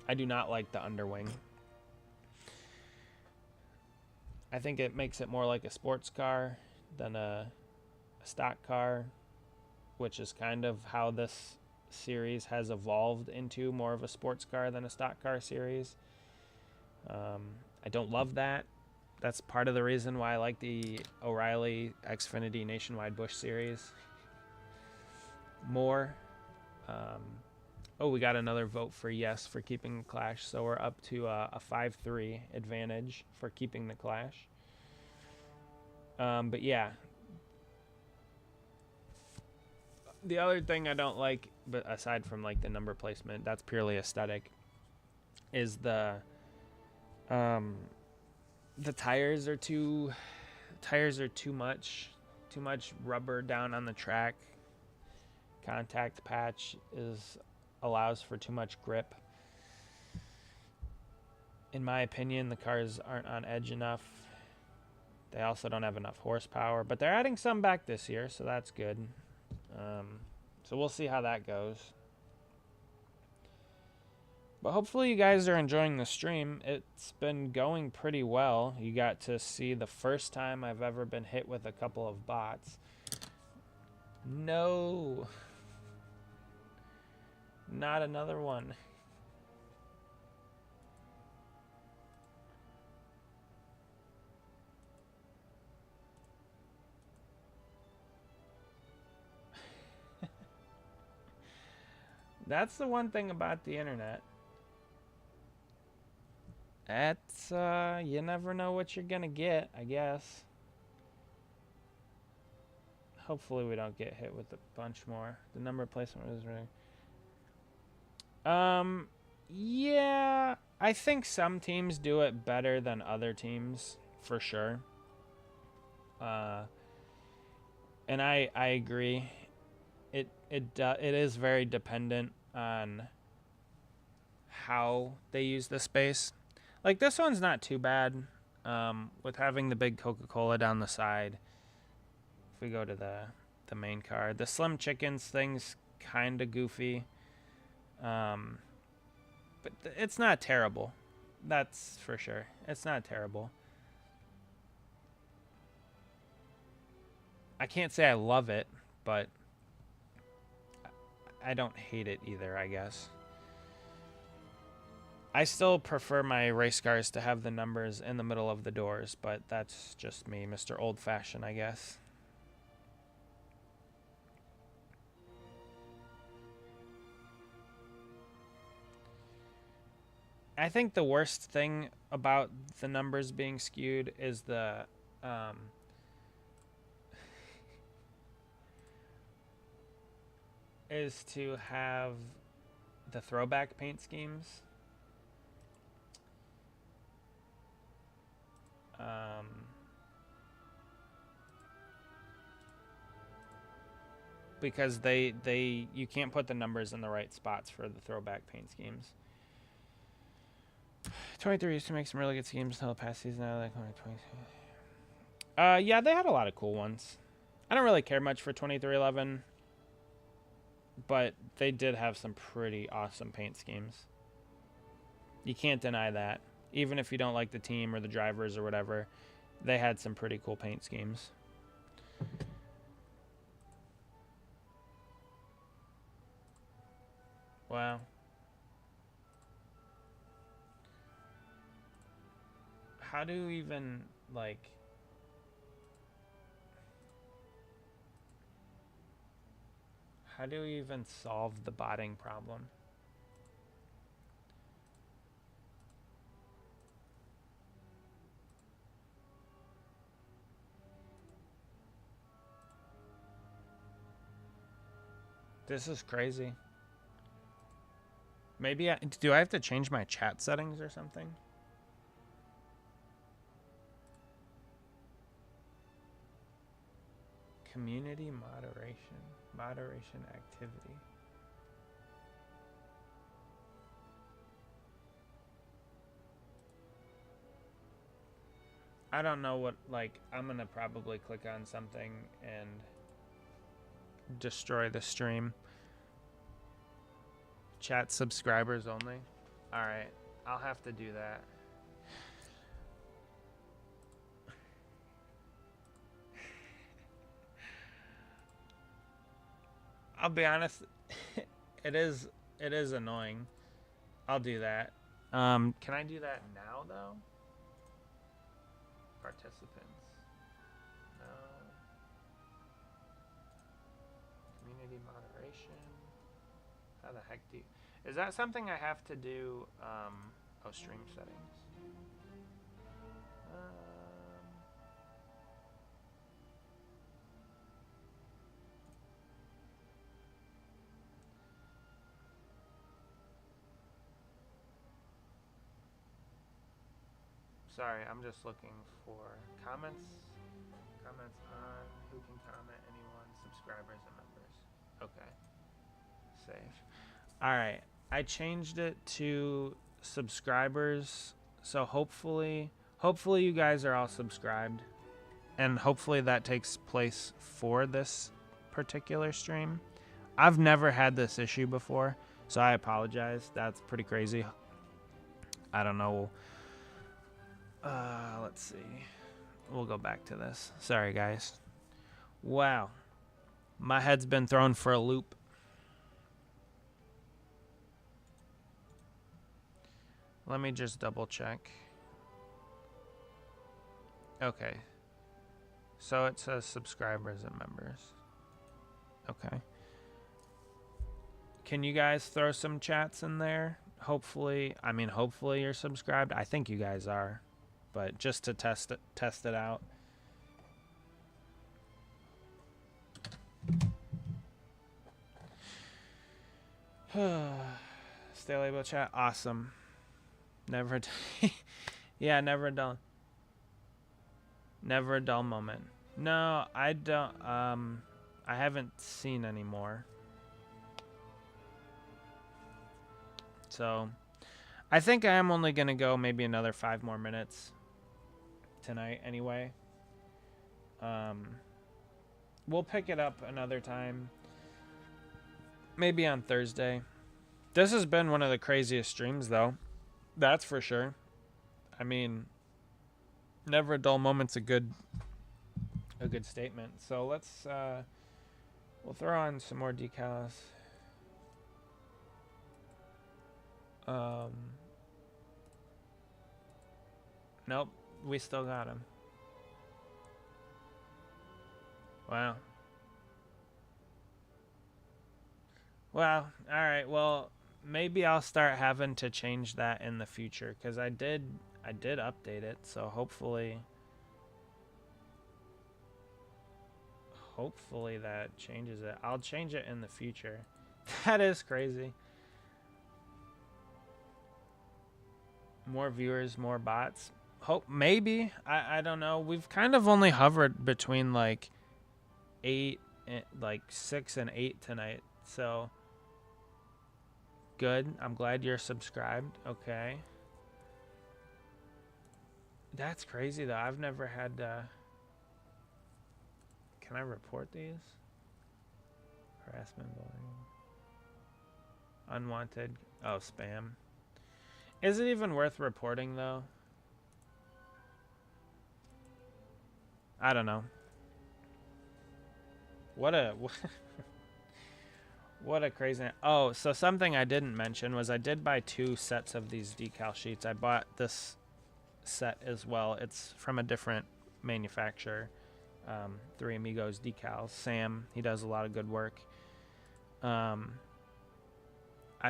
I do not like the underwing. I think it makes it more like a sports car than a stock car, which is kind of how this series has evolved into more of a sports car than a stock car series. I don't love that. That's part of the reason why I like the O'Reilly Xfinity Nationwide Busch series more. Oh, we got another vote for yes for keeping the Clash, so we're up to a 5-3 advantage for keeping the Clash. But yeah, the other thing I don't like but aside from like the number placement, that's purely aesthetic, is the tires are too much rubber down on the track. Contact patch allows for too much grip. In my opinion, the cars aren't on edge enough. They also don't have enough horsepower, but they're adding some back this year, so that's good. So we'll see how that goes. But hopefully you guys are enjoying the stream. It's been going pretty well. You got to see the first time I've ever been hit with a couple of bots. No. Not another one. That's the one thing about the internet. That's, you never know what you're gonna get, I guess. Hopefully we don't get hit with a bunch more. The number placement was really... yeah, I think some teams do it better than other teams, for sure. And I agree. It is very dependent on how they use the space. Like this one's not too bad, with having the big Coca-Cola down the side. If we go to the main car, the Slim Chickens thing's kind of goofy, but it's not terrible. That's for sure. It's not terrible. I can't say I love it, but I don't hate it either, I guess. I still prefer my race cars to have the numbers in the middle of the doors, but that's just me, Mr. Old-Fashioned, I guess. I think the worst thing about the numbers being skewed is the is to have the throwback paint schemes. Because you can't put the numbers in the right spots for the throwback paint schemes. 23 used to make some really good schemes until the past season. Now like 22. Yeah, they had a lot of cool ones. I don't really care much for 2311, but they did have some pretty awesome paint schemes. You can't deny that. Even if you don't like the team or the drivers or whatever, they had some pretty cool paint schemes. Wow. How do you even, like... How do we even solve the botting problem? This is crazy. Maybe do I have to change my chat settings or something? Community moderation activity. I don't know what, like, I'm gonna probably click on something and destroy the stream. Chat subscribers only. All right, I'll have to do that. I'll be honest, it is annoying. I'll do that. Can I do that now though? Participants. No. Community moderation. How the heck do you... Is that something I have to do? Oh, stream settings. Sorry, I'm just looking for comments. Comments on who can comment, anyone, subscribers and members. Okay. Save. Alright. I changed it to subscribers. So hopefully you guys are all subscribed. And hopefully that takes place for this particular stream. I've never had this issue before, so I apologize. That's pretty crazy. I don't know. Let's see. We'll go back to this. Sorry, guys. Wow. My head's been thrown for a loop. Let me just double check. Okay. So it says subscribers and members. Okay. Can you guys throw some chats in there? Hopefully you're subscribed. I think you guys are. But just to test it out. Stay label chat. Awesome. Never yeah, never a dull moment. No, I don't I haven't seen any more. So I think I am only gonna go maybe another 5 more minutes tonight anyway. We'll pick it up another time. Maybe on Thursday. This has been one of the craziest streams though. That's for sure. I mean, never a dull moment's a good statement. So let's we'll throw on some more decals. Nope, we still got him. Wow. Wow. All right. Well, maybe I'll start having to change that in the future because I did update it. So hopefully that changes it. I'll change it in the future. That is crazy. More viewers, more bots. Hope maybe. I don't know. We've kind of only hovered between like 6 and 8 tonight. So good. I'm glad you're subscribed. Okay. That's crazy though. I've never had can I report these? Harassment, bullying. Unwanted. Oh, spam. Is it even worth reporting though? I don't know. What a what a crazy. Oh, so something I didn't mention was I did buy 2 sets of these decal sheets. I bought this set as well. It's from a different manufacturer. Three Amigos decals. Sam, he does a lot of good work. I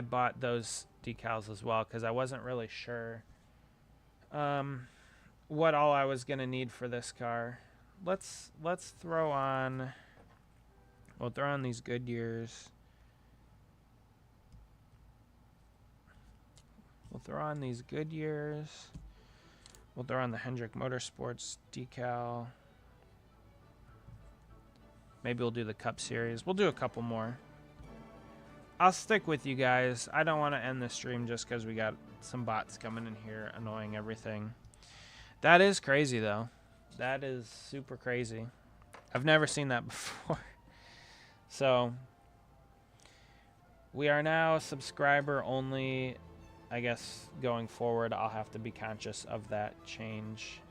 bought those decals as well because I wasn't really sure what all I was gonna need for this car. Let's throw on. We'll throw on these Goodyears. We'll throw on these Goodyears. We'll throw on the Hendrick Motorsports decal. Maybe we'll do the Cup Series. We'll do a couple more. I'll stick with you guys. I don't want to end the stream just because we got some bots coming in here annoying everything. That is crazy, though. That is super crazy. I've never seen that before. So, we are now subscriber only. I guess going forward, I'll have to be conscious of that change.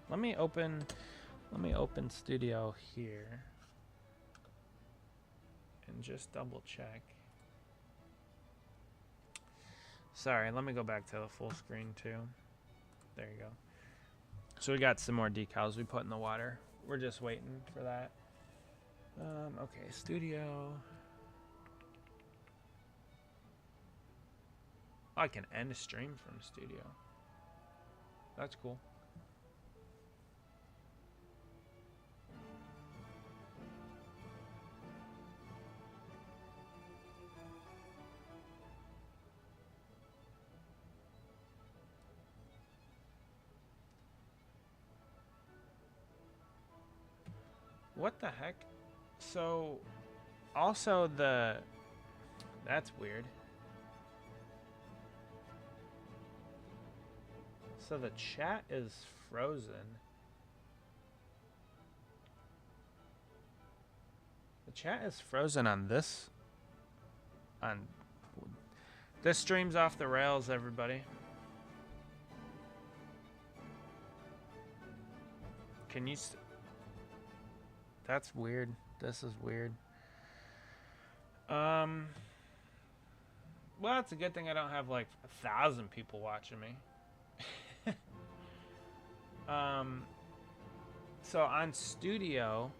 Let me open Studio here and just double check. Sorry, let me go back to the full screen too. There you go. So we got some more decals we put in the water. We're just waiting for that. Okay, Studio. Oh, I can end a stream from Studio. That's cool. What the heck? So, also that's weird. So the chat is frozen. The chat is frozen on this. This stream's off the rails, everybody. Can you? That's weird. This is weird. Well, it's a good thing I don't have like 1,000 people watching me. So on Studio,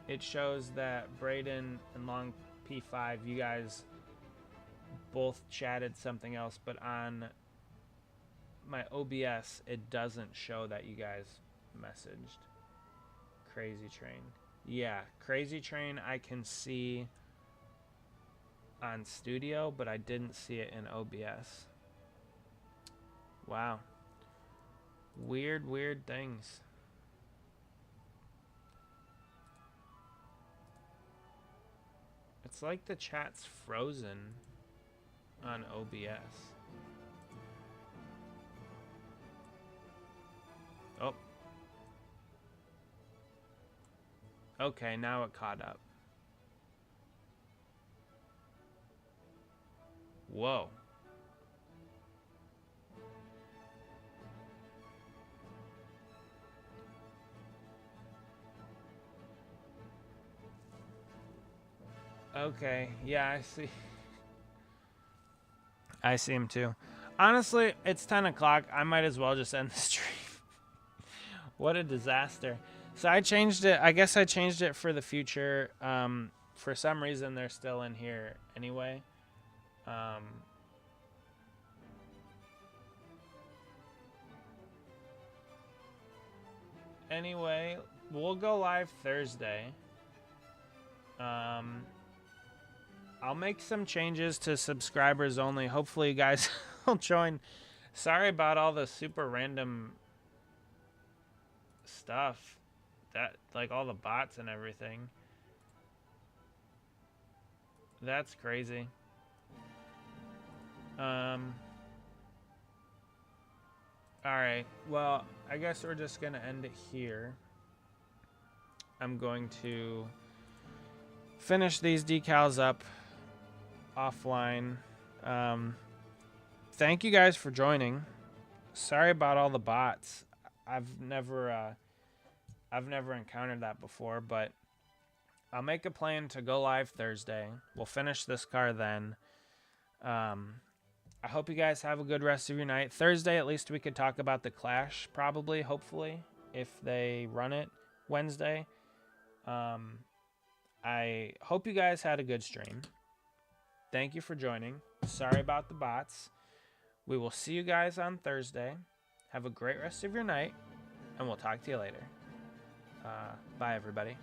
it shows that Braden and Long P5, you guys both chatted something else, but on my OBS, it doesn't show that you guys messaged. Crazy Train. Yeah, Crazy Train I can see on Studio, but I didn't see it in OBS. Wow. Weird things. It's like the chat's frozen on OBS. Oh. Okay, now it caught up. Whoa. Okay, yeah, I see. I see him too. Honestly, it's 10 o'clock. I might as well just end the stream. What a disaster. So I changed it. I guess I changed it for the future. For some reason, they're still in here anyway. Anyway, we'll go live Thursday. I'll make some changes to subscribers only. Hopefully you guys will join. Sorry about all the super random stuff. That, like, all the bots and everything. That's crazy. Alright, well, I guess we're just gonna end it here. I'm going to finish these decals up offline. Thank you guys for joining. Sorry about all the bots. I've never encountered that before, but I'll make a plan to go live Thursday. We'll finish this car then. I hope you guys have a good rest of your night. Thursday, at least we could talk about the Clash, probably, hopefully, if they run it Wednesday. I hope you guys had a good stream. Thank you for joining. Sorry about the bots. We will see you guys on Thursday. Have a great rest of your night, and we'll talk to you later. Bye, everybody.